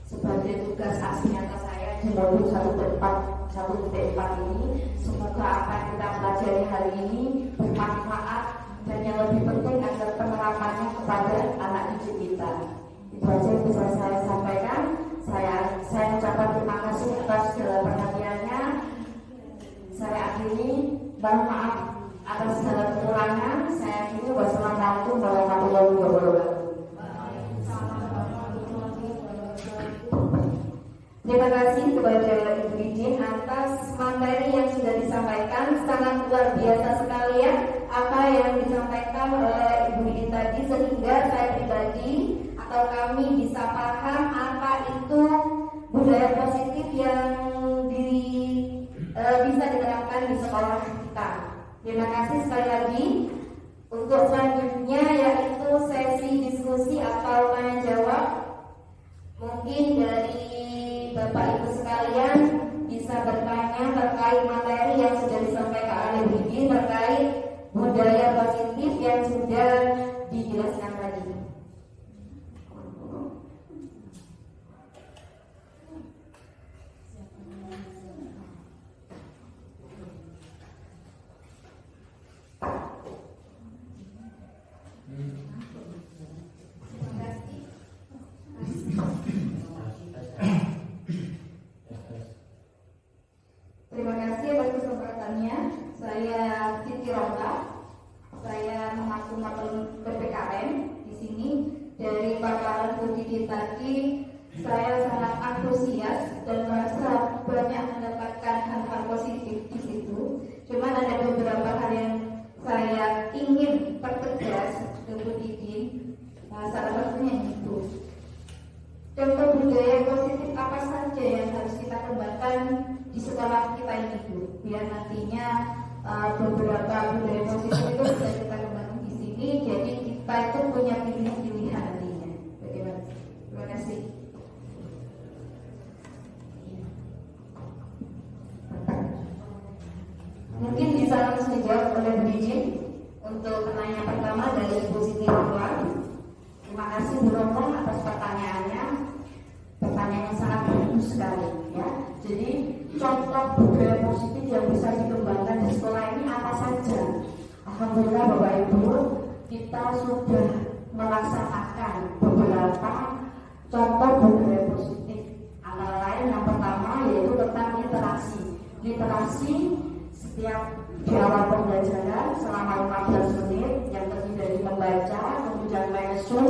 sebagai tugas aksi nyata saya di modul 1.4 ini. Semoga apa yang kita pelajari hari ini bermanfaat dan yang lebih penting agar penerapannya kepada anak didik kita. Itu saja yang bisa saya sampaikan. Saya ucapkan terima kasih atas segala perhatiannya. Saya akhiri, mohon maaf atas segala kekurangan. Saya akhiri, wassalamualaikum warahmatullahi wabarakatuh. Terima kasih kepada Ibu Idin atas materi yang sudah disampaikan. Sangat luar biasa sekali ya apa yang disampaikan oleh Ibu Idin tadi, sehingga saya pribadi atau kami bisa paham apa itu budaya positif yang bisa diterapkan di sekolah kita. Terima kasih sekali lagi. Untuk selanjutnya yaitu sesi diskusi atau tanya jawab. Mungkin dari Bapak Ibu sekalian bisa bertanya terkait materi yang sudah disampaikan oleh Bu Idin terkait budaya positif yang sudah dijelaskan tadi. Terima kasih atas kesempatannya. Saya Siti Roka. Saya mengaku model PPKM di sini. Dari paparan Bu Didi tadi, saya sangat antusias dan merasa banyak mendapatkan hal-hal positif di situ. Cuman ada beberapa hal yang saya ingin pertegas ke Bu Didi. Salah satunya itu. Contoh budaya positif apa saja yang harus kita kembangkan di sekolah kita ini Bu, biar nantinya beberapa budaya positif itu bisa kita kembangkan di sini, jadi kita itu punya pilihan nantinya. Bagaimana? Terima kasih. Mungkin bisa langsung dijawab oleh Bu Idin untuk pertanyaan pertama dari Ibu Siti Rohman. Terima kasih Bu Rohman atas pertanyaannya. Pertanyaan yang sangat bagus sekali ya. Jadi contoh budaya positif yang bisa dikembangkan di sekolah ini apa saja? Alhamdulillah Bapak Ibu, kita sudah melaksanakan beberapa contoh budaya positif. Antara lain yang pertama yaitu tentang literasi. Literasi setiap di awal pembelajaran selama 15 menit yang terdiri dari membaca, kemudian menyusun,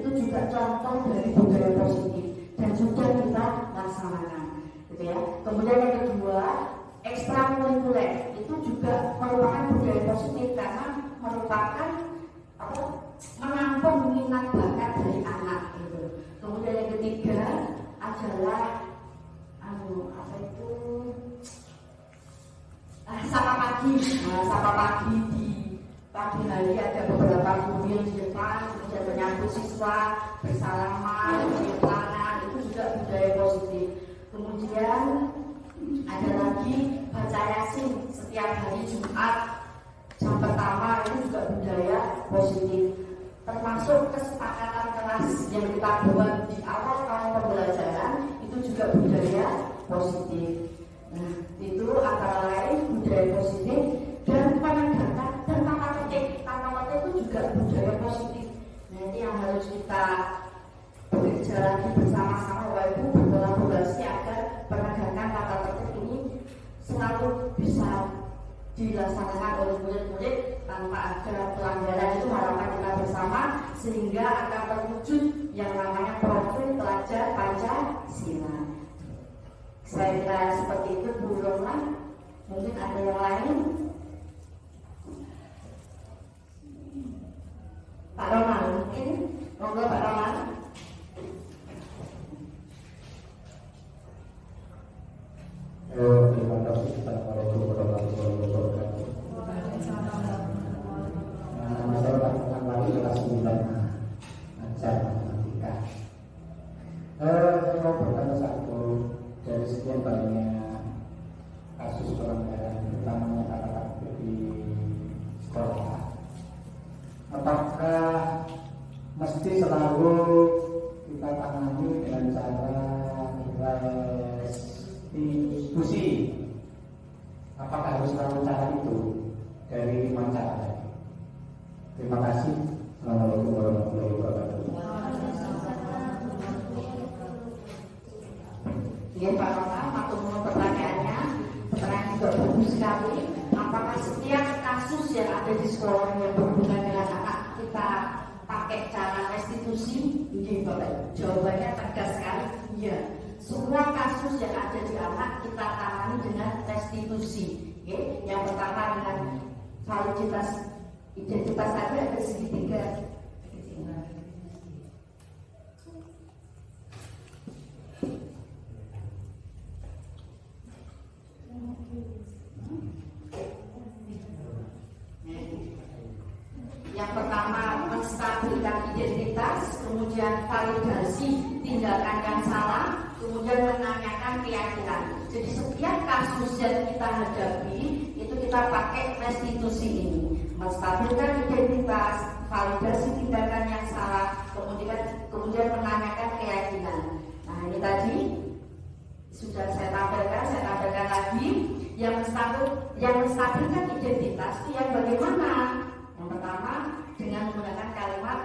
itu juga contoh dari budaya positif dan sudah kita laksanakan, gitu ya. Kemudian yang kedua, ekstrakurikuler itu juga merupakan budaya positif karena merupakan menampung minat bakat dari anak, gitu. Kemudian yang ketiga adalah sapa pagi. Sapa pagi di pagi hari ada beberapa kumpul di depan, kemudian menyambut siswa, bersalaman, bercium tangan, itu juga budaya positif. Kemudian ada lagi baca Yasin setiap hari Jumat jam pertama, itu juga budaya positif. Termasuk kesepakatan kelas yang kita buat di awal tahun pembelajaran, itu juga budaya positif. Nah, itu antara lain budaya positif. Dan penegakan dan tata tertib itu juga budaya positif. Nah, ini yang harus kita bekerja lagi bersama-sama Bapak Ibu, berkolaborasi agar penegakan tata tertib ini selalu bisa dilaksanakan oleh murid-murid tanpa ada pelanggaran. Itu harapan kita bersama, sehingga akan terwujud yang namanya profil pelajar Pancasila. Saya kira seperti itu Bu Roman. Mungkin ada yang lain. Pak Roman mungkin. Monggo Pak Roman. Terima kasih Assalamualaikum warahmatullahi wabarakatuh. Nama saya Pak Roman lagi kelas 9 ajar matematika. Saya mau bertanya satu, dari sekian banyak kasus pelanggaran utamanya kata-kata di sekolah, lalu kita tangani dengan cara restitusi. Apakah harus selalu cara itu dari 5 cara? Terima kasih. Assalamualaikum warahmatullahi wabarakatuh. Ya Pak Rona, matur nuwun pertanyaannya. Pertanyaan juga bagus sekali. Apakah setiap kasus yang ada di sekolah yang berhubungan dengan anak kita pakai cara restitusi? Iya Bapak. Jawabannya tegas sekali. Iya. Semua kasus yang ada di anak kita tangani dengan restitusi. Oke. Yang pertama dengan validitas identitas tadi ada segitiga. Yang pertama menstabilkan identitas, kemudian validasi tindakan yang salah, kemudian menanyakan keyakinan. Jadi setiap kasus yang kita hadapi itu kita pakai restitusi ini, menstabilkan identitas, validasi tindakan yang salah, kemudian menanyakan keyakinan. Nah ini tadi sudah saya tampilkan lagi. Yang menstabilkan identitas itu yang bagaimana? Yang pertama dengan menggunakan kalimat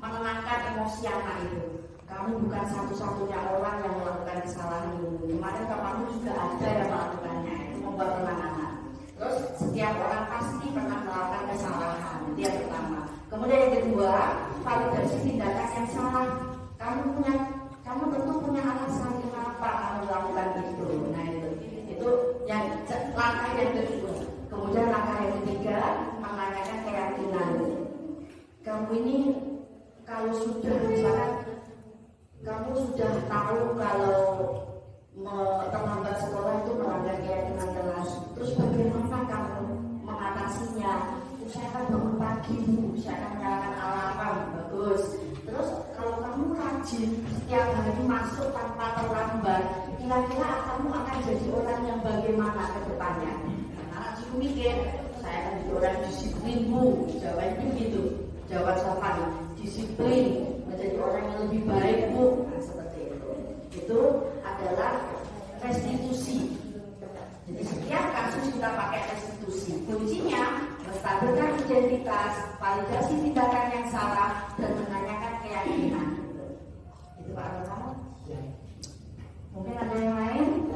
menenangkan emosi anak itu. Kamu bukan satu-satunya orang yang melakukan kesalahan ini. Kemarin kamu juga ada yang melakukannya. Itu membuat tenang anak. Terus setiap orang pasti pernah melakukan kesalahan. Itu yang pertama. Kemudian yang kedua, validasi tindakan yang salah. Kamu tentu punya alasan kenapa kamu melakukan itu. Nah itu yang langkah yang kedua. Kemudian langkah yang ketiga, menanyakan keyakinan. Kamu ini kalau sudah misalkan kamu sudah tahu kalau terlambat sekolah itu melanggar keyakinan kelas, terus bagaimana kamu mengatasinya? Saya akan bangun pagi, saya akan menyalakan alarm, bagus. Terus kalau kamu rajin setiap hari masuk tanpa terlambat, kira-kira kamu akan jadi orang yang bagaimana ke depannya? Anak cukup mikir, saya akan jadi orang disiplin bu, jawabannya gitu, jawab sopan, disiplin, menjadi orang yang lebih baik bu. Nah seperti itu. Itu adalah restitusi. Jadi setiap kasus kita pakai restitusi. Kuncinya menstabilkan identitas, validasi tindakan yang salah, dan menanyakan keyakinan. Itu Pak Rona. Mungkin ada yang lain?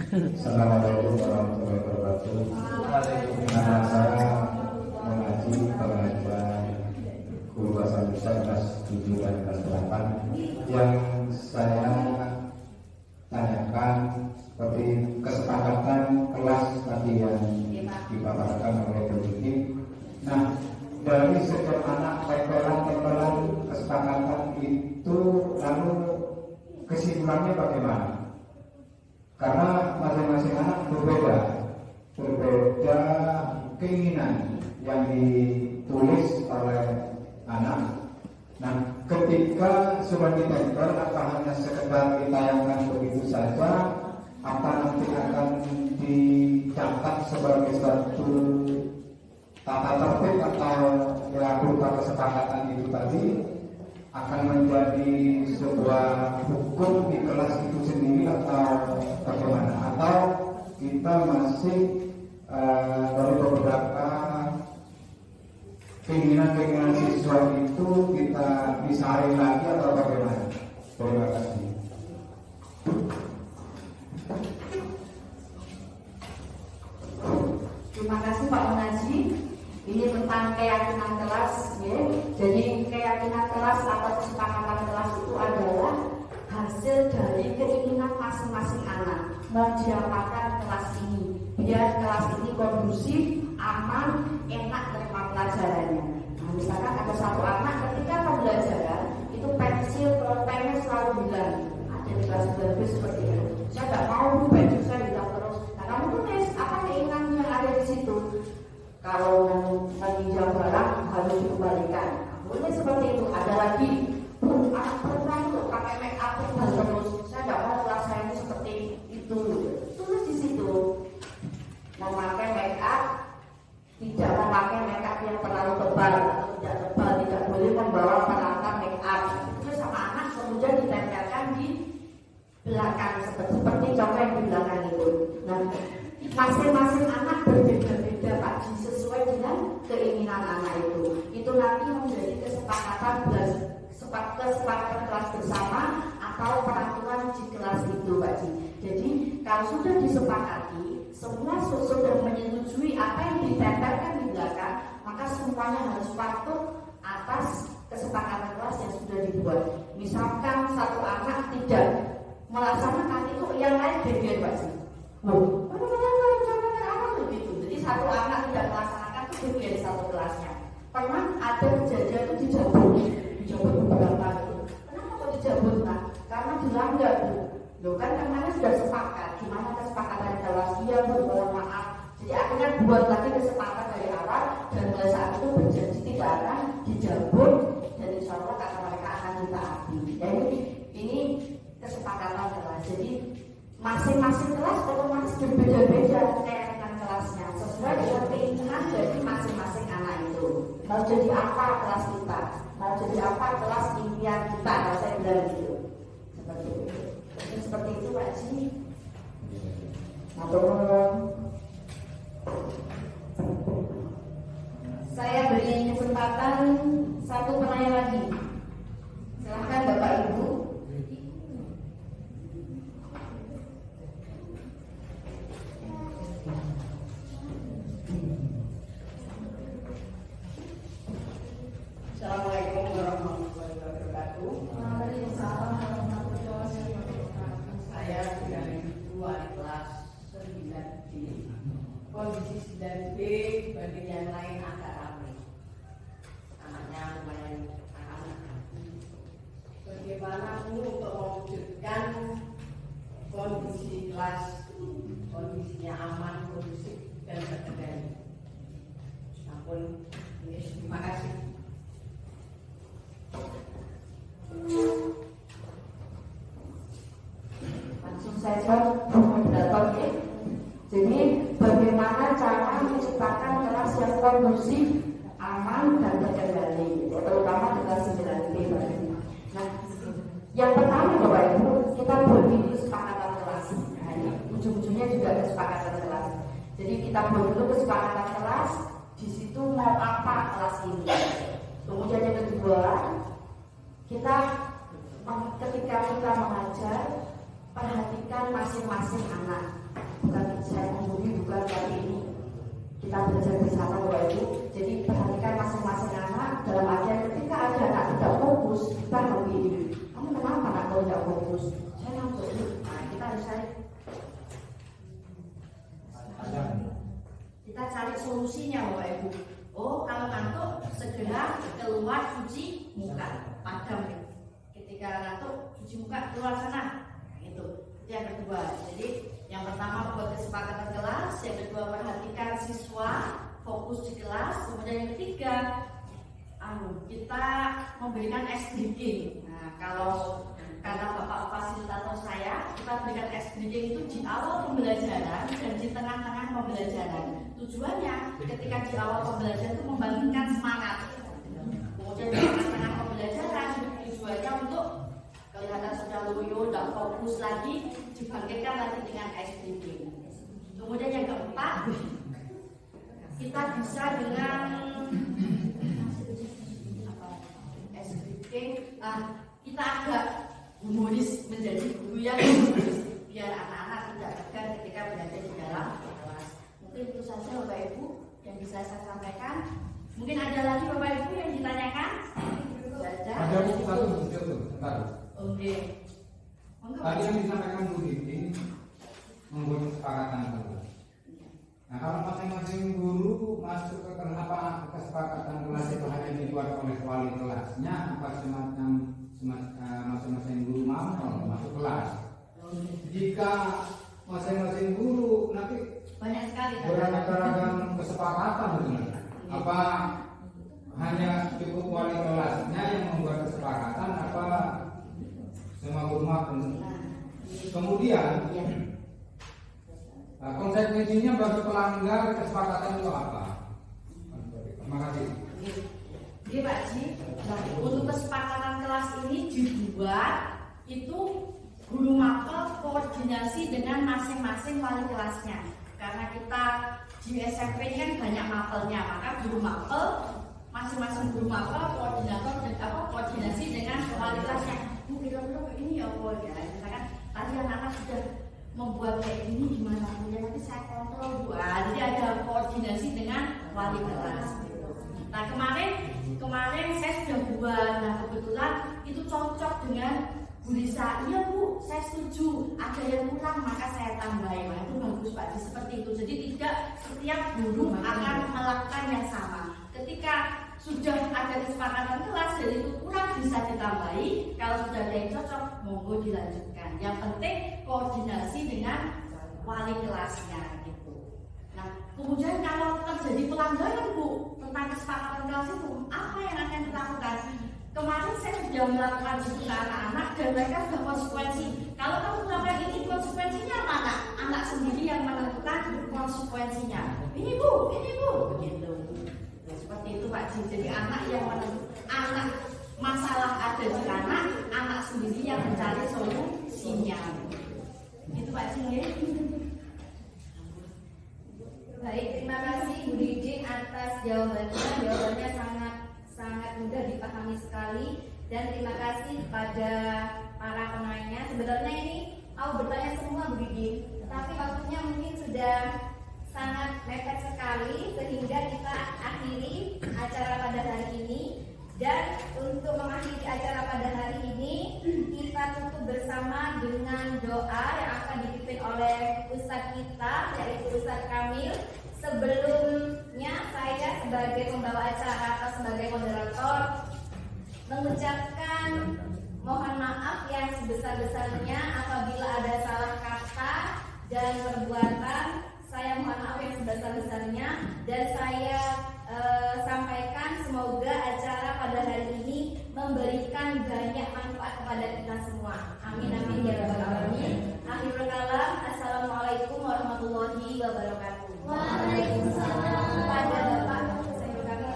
Assalamualaikum warahmatullahi wabarakatuh. Nama saya mengaji pengajar guru bahasa Indonesia kelas 7 dan kelas 8. Yang saya tanyakan seperti kesepakatan kelas tadi yang dipaparkan oleh Bu Diki. Nah, dari setiap anak tempelan kesepakatan itu lalu kesimpulannya bagaimana? Karena masing-masing anak berbeda keinginan yang ditulis oleh anak. Nah, ketika sudah ditempel, apa hanya sekedar ditayangkan begitu saja, apa nanti akan dicatat sebagai satu tata tertib atau berupa kesepakatan itu tadi akan menjadi sebuah hukum di kelas itu sendiri atau bagaimana? Atau kita masih dari beberapa keinginan siswa itu kita disaring lagi atau bagaimana? Terima kasih. Terima kasih Pak Munaji. Ini tentang keyakinan kelas, ya. Jadi keyakinan kelas atau kesepakatan kelas itu adalah hasil dari keinginan masing-masing anak mau diapakan kelas ini, biar kelas ini kondusif, aman, enak terima pelajarannya. Nah, misalkan ada satu anak ketika pembelajaran itu pensil, pulpennya selalu hilang. Ada di kelas 12 seperti itu. Saya nggak mau pensil saya hilang terus. Nah, kamu tulis apa keinginan yang ada di situ? Kalau meninjau barang harus dikembalikan. Boleh seperti itu. Ada lagi, anak perempuan itu pakai make up terus. Saya nggak mau kelas saya ini seperti itu. Tulis di situ. berbeda-beda Pak Ji, sesuai dengan keinginan anak itu. Itu nanti menjadi kesepakatan kelas bersama atau peraturan di kelas itu Pak Ji. Jadi kalau sudah disepakati, semua sudah menyetujui apa yang ditempelkan di belakang, maka semuanya harus patuh atas kesepakatan kelas yang sudah dibuat. Misalkan satu anak tidak melaksanakan itu, yang lain geger Pak Ji. Begitu. Jadi satu anak tidak melaksanakan itu geger satu kelasnya. Pernah ada kejadian itu dijabut beberapa itu. Kenapa kok dijabut Pak? Karena dilanggar Bu. Loh kan kemarin sudah sepakat, gimana kesepakatan kelas? Iya Bu, mohon maaf. Jadi akhirnya buat lagi kesepakatan dari awal dan mulai saat itu berjanji tidak akan dijabut dan insya Allah kata mereka akan ditaati. Jadi ini kesepakatan kelas. Jadi masing-masing kelas otomatis berbeda-beda dengan kelasnya sesuai dengan keinginan dari masing-masing anak itu. Mau jadi apa kelas kita? Mau jadi apa kelas impian kita? Kalau saya bilang gitu. Seperti itu. Jadi seperti itu Pak Ji. Saya beri kesempatan satu penanya lagi. Silahkan Bapak Ibu. Assalamualaikum warahmatullahi wabarakatuh. Waalaikumsalam warahmatullahi wabarakatuh. Saya sudah dua di kelas 9B. Kondisi 9B bagi yang lain agak ramai. Anaknya lumayan anak-anak. Bagaimana untuk mewujudkan kondisi kelas, kondisinya aman, kondusif dan terkendali. Ampun, terima kasih. Langsung saja moderator ya. Jadi bagaimana cara menciptakan kelas yang kondusif, aman dan terkendali, terutama kelas 9B. Nah, yang pertama Bapak Ibu, kita buat dulu kesepakatan kelas. Nah, ini ujung-ujungnya juga kesepakatan kelas. Jadi kita buat dulu kesepakatan kelas. Di situ mau apa kelas ini. Kemudian yang kedua, kita ketika kita mengajar, perhatikan masing-masing anak. Bukan saya menghubungi, bukan kali ini kita belajar bersama Bapak Ibu. Jadi perhatikan masing-masing anak. Dalam artian ketika ada anak tidak fokus, kita lebih. Kamu kenapa anak kau tidak fokus? Saya ngantuk. Nah, kita harus kita cari solusinya Bapak Ibu. Oh, kalau ngantuk segera keluar cuci muka, padam. Ketika ngantuk cuci muka, keluar sana. Nah, itu yang kedua. Jadi yang pertama buat kesepakatan kelas, yang kedua perhatikan siswa, fokus di kelas. Kemudian yang ketiga, kita memberikan ice breaking. Nah, kalau karena Bapak fasilitator saya, kita berikan ice breaking itu di awal pembelajaran dan di tengah-tengah pembelajaran. Tujuannya ketika di awal pembelajaran itu membangkitkan semangat. Kemudian di tengah-tengah pembelajaran tujuannya untuk kelihatan sudah loyo, tidak fokus lagi, dibangkitkan lagi dengan ice breaking. Kemudian yang keempat, kita bisa dengan ice breaking, kita agak humoris, menjadi guru yang humoris biar anak-anak tidak tegang ketika belajar di dalam kelas. Mungkin itu saja Bapak Ibu yang bisa saya sampaikan. Mungkin ada lagi Bapak Ibu yang ditanyakan? Ada satu bentar. Oke. Tadi yang disampaikan Bu Titi membuat kesepakatan kelas. Nah, kalau masing-masing guru masuk ke kenapa kesepakatan kelas itu hanya dibuat oleh wali kelasnya, apa masing-masing guru mau masuk kelas. Jika masing-masing guru nanti Banyak sekali beragam kesepakatan betul. Apa hanya cukup wali kelasnya yang membuat kesepakatan, apa semua guru maupun. Kemudian konsekuensinya bagi pelanggar kesepakatan itu apa? Terima kasih. Oke Pak Ji, nah, untuk kesepakatan kelas ini dibuat itu guru mapel koordinasi dengan masing-masing wali kelasnya. Karena kita di SMP ini kan banyak mapelnya, maka guru mapel masing-masing guru mapel koordinasi dengan wali kelasnya. Bu, kira-kira ini ya apa ya? Misalkan tadi anak-anak sudah membuat kayak gini gimana ya, nanti saya kontrol Bu. Jadi ada koordinasi dengan wali kelas gitu. Nah kemarin saya sudah buat, nah kebetulan itu cocok dengan Bu Lisa. Iya Bu, saya setuju, ada yang kurang maka saya tambahin. Nah, itu bagus Pak, seperti itu. Jadi tidak setiap guru akan melakukan yang sama. Ketika sudah ada kesepakatan kelas dan itu kurang bisa ditambahi, kalau sudah ada yang cocok monggo dilanjutkan. Yang penting koordinasi dengan wali kelasnya gitu. Nah kemudian kalau terjadi pelanggaran Bu tentang kesepakatan kelas itu, apa yang akan dilakukan? Kemarin saya sudah melakukan itu ke anak-anak dan mereka sudah konsekuensi. Kalau kamu melakukan ini, konsekuensinya mana? Anak sendiri yang menentukan konsekuensinya. Ini bu, begitu. Seperti itu Pak Ji. Jadi anak yang menentukan, anak masalah ada di anak sendiri yang mencari solusinya. Itu Pak Ji. Baik, terima kasih Bu Didi atas jawabannya. Jawabannya sangat mudah dipahami sekali, dan terima kasih kepada para penanya. Sebenarnya ini mau bertanya semua Bu Didi, tapi waktunya mungkin sudah sangat mepet sekali sehingga kita akhiri acara pada hari ini. Dan untuk mengakhiri acara pada hari ini, kita tutup bersama dengan doa yang akan dipimpin oleh Ustadz kita, yaitu Ustadz Kamil. Sebelumnya saya sebagai pembawa acara atau sebagai moderator mengucapkan mohon maaf yang sebesar-besarnya apabila ada salah kata dan perbuatan. Saya mohon maaf yang sebesar-besarnya, dan saya sampaikan semoga acara pada hari ini memberikan banyak manfaat kepada kita semua. Amin amin ya rabbal alamin. Akhirul kalam, assalamualaikum warahmatullahi wabarakatuh. Waalaikumsalam. Pada Bapak saya berkata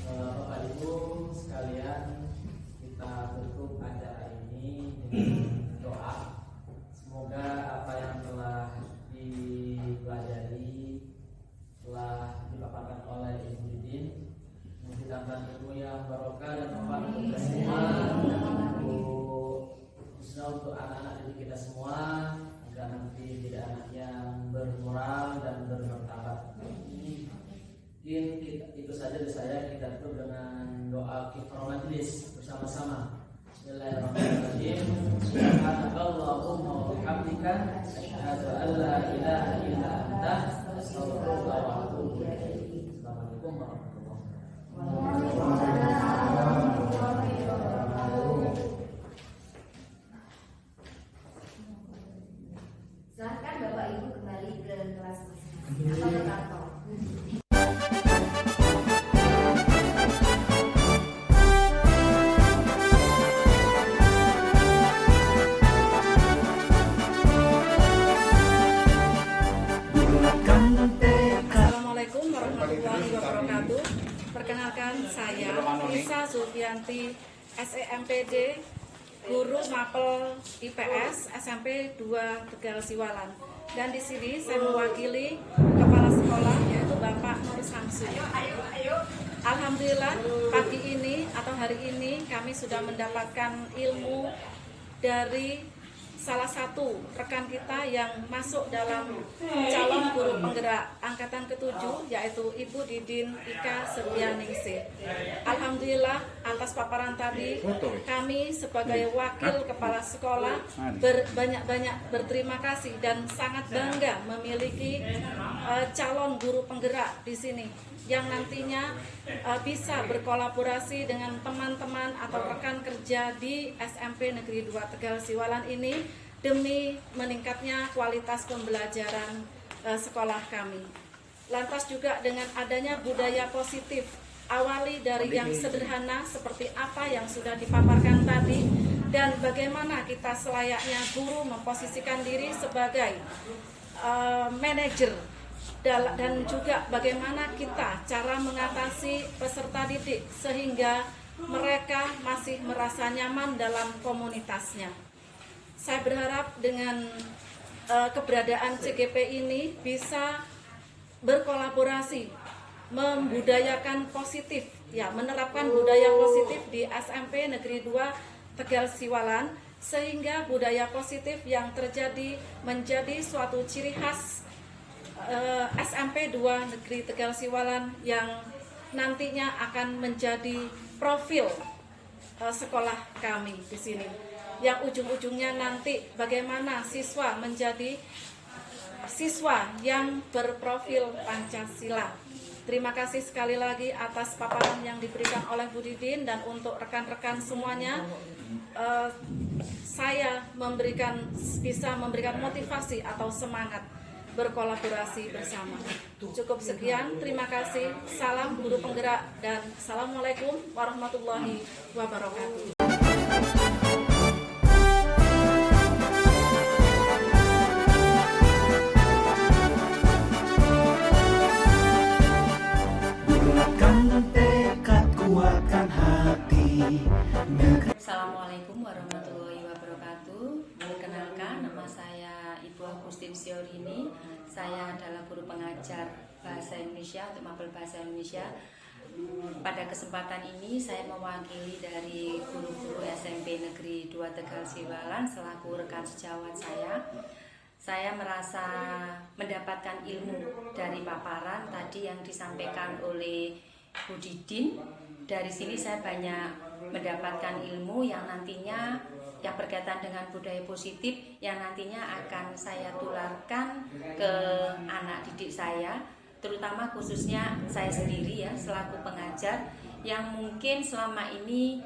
Bapak Ibu sekalian, kita tutup acara ini dengan doa. Semoga apa yang telah dipelajari, telah dipaparkan oleh Ibu Didin, mendatangkan ilmu yang barokah dan manfaat untuk kita semua, khususnya untuk anak-anak didik kita semua, agar nanti tidak anak yang bermoral dan bermartabat. Mungkin itu saja dari saya. Kita tutup dengan doa kifaratul majlis bersama-sama. Bismillahirrahmanirrahim. Subhanakallahumma wa bihamdika asyhadu an la ilaha illa anta astaghfiruka wa atubu ilaik. Assalamualaikum warahmatullahi wabarakatuh. Silahkan Bapak Ibu kembali ke kelas atau ke kantor. Assalamualaikum warahmatullahi wabarakatuh. Perkenalkan saya Lisa Zulfianti, SEMPD, guru mapel IPS SMP 2 Tegal Siwalan. Dan di sini saya mewakili kepala sekolah yaitu Bapak Nur Samsu. Alhamdulillah pagi ini atau hari ini kami sudah mendapatkan ilmu dari salah satu rekan kita yang masuk dalam calon guru penggerak angkatan ke-7, yaitu Ibu Didin Ika Serbianingsih. Alhamdulillah atas paparan tadi kami sebagai wakil kepala sekolah banyak-banyak berterima kasih dan sangat bangga memiliki calon guru penggerak di sini yang nantinya bisa berkolaborasi dengan teman-teman atau rekan kerja di SMP Negeri 2 Tegal Siwalan ini demi meningkatnya kualitas pembelajaran sekolah kami. Lantas juga dengan adanya budaya positif, awali dari yang sederhana seperti apa yang sudah dipaparkan tadi, dan bagaimana kita selayaknya guru memposisikan diri sebagai manajer, dan juga bagaimana kita cara mengatasi peserta didik sehingga mereka masih merasa nyaman dalam komunitasnya. Saya berharap dengan keberadaan CGP ini bisa berkolaborasi, membudayakan positif, ya, menerapkan budaya positif di SMP Negeri 2 Tegal Siwalan, sehingga budaya positif yang terjadi menjadi suatu ciri khas SMP 2 Negeri Tegal Siwalan yang nantinya akan menjadi profil sekolah kami di sini. Yang ujung-ujungnya nanti bagaimana siswa menjadi siswa yang berprofil Pancasila. Terima kasih sekali lagi atas paparan yang diberikan oleh Bu Didin, dan untuk rekan-rekan semuanya, saya bisa memberikan motivasi atau semangat berkolaborasi bersama. Cukup sekian, terima kasih. Salam guru penggerak dan assalamualaikum warahmatullahi wabarakatuh. Bulatkan tekad, kuatkan hati. Assalamualaikum warahmatullahi wabarakatuh. Perkenalkan, nama saya Ibu Agustin Siorini. Saya adalah guru pengajar Bahasa Indonesia untuk mapel Bahasa Indonesia. Pada kesempatan ini saya mewakili dari guru-guru SMP Negeri 2 Tegal Siwalan selaku rekan sejawat saya. Saya merasa mendapatkan ilmu dari paparan tadi yang disampaikan oleh Bu Didin. Dari sini saya banyak mendapatkan ilmu yang nantinya yang berkaitan dengan budaya positif yang nantinya akan saya tularkan ke anak didik saya, terutama khususnya saya sendiri ya selaku pengajar yang mungkin selama ini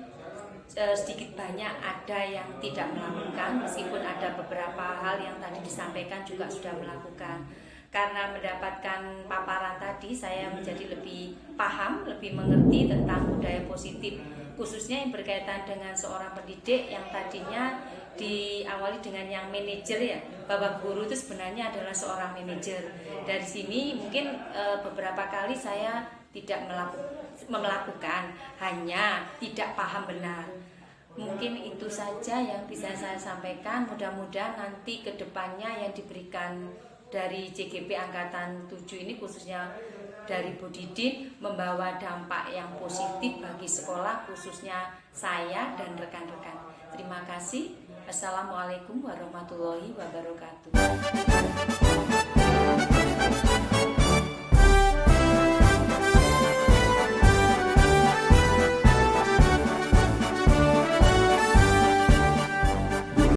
sedikit banyak ada yang tidak melakukan, meskipun ada beberapa hal yang tadi disampaikan juga sudah melakukan. Karena mendapatkan paparan tadi, saya menjadi lebih paham, lebih mengerti tentang budaya positif, khususnya yang berkaitan dengan seorang pendidik yang tadinya diawali dengan yang manajer ya, bahwa guru itu sebenarnya adalah seorang manajer. Dari sini mungkin beberapa kali saya tidak melakukan, hanya tidak paham benar. Mungkin itu saja yang bisa saya sampaikan. Mudah-mudahan nanti ke depannya yang diberikan dari CGP Angkatan 7 ini, khususnya dari Bu Didin, membawa dampak yang positif bagi sekolah, khususnya saya dan rekan-rekan. Terima kasih. Assalamualaikum warahmatullahi wabarakatuh.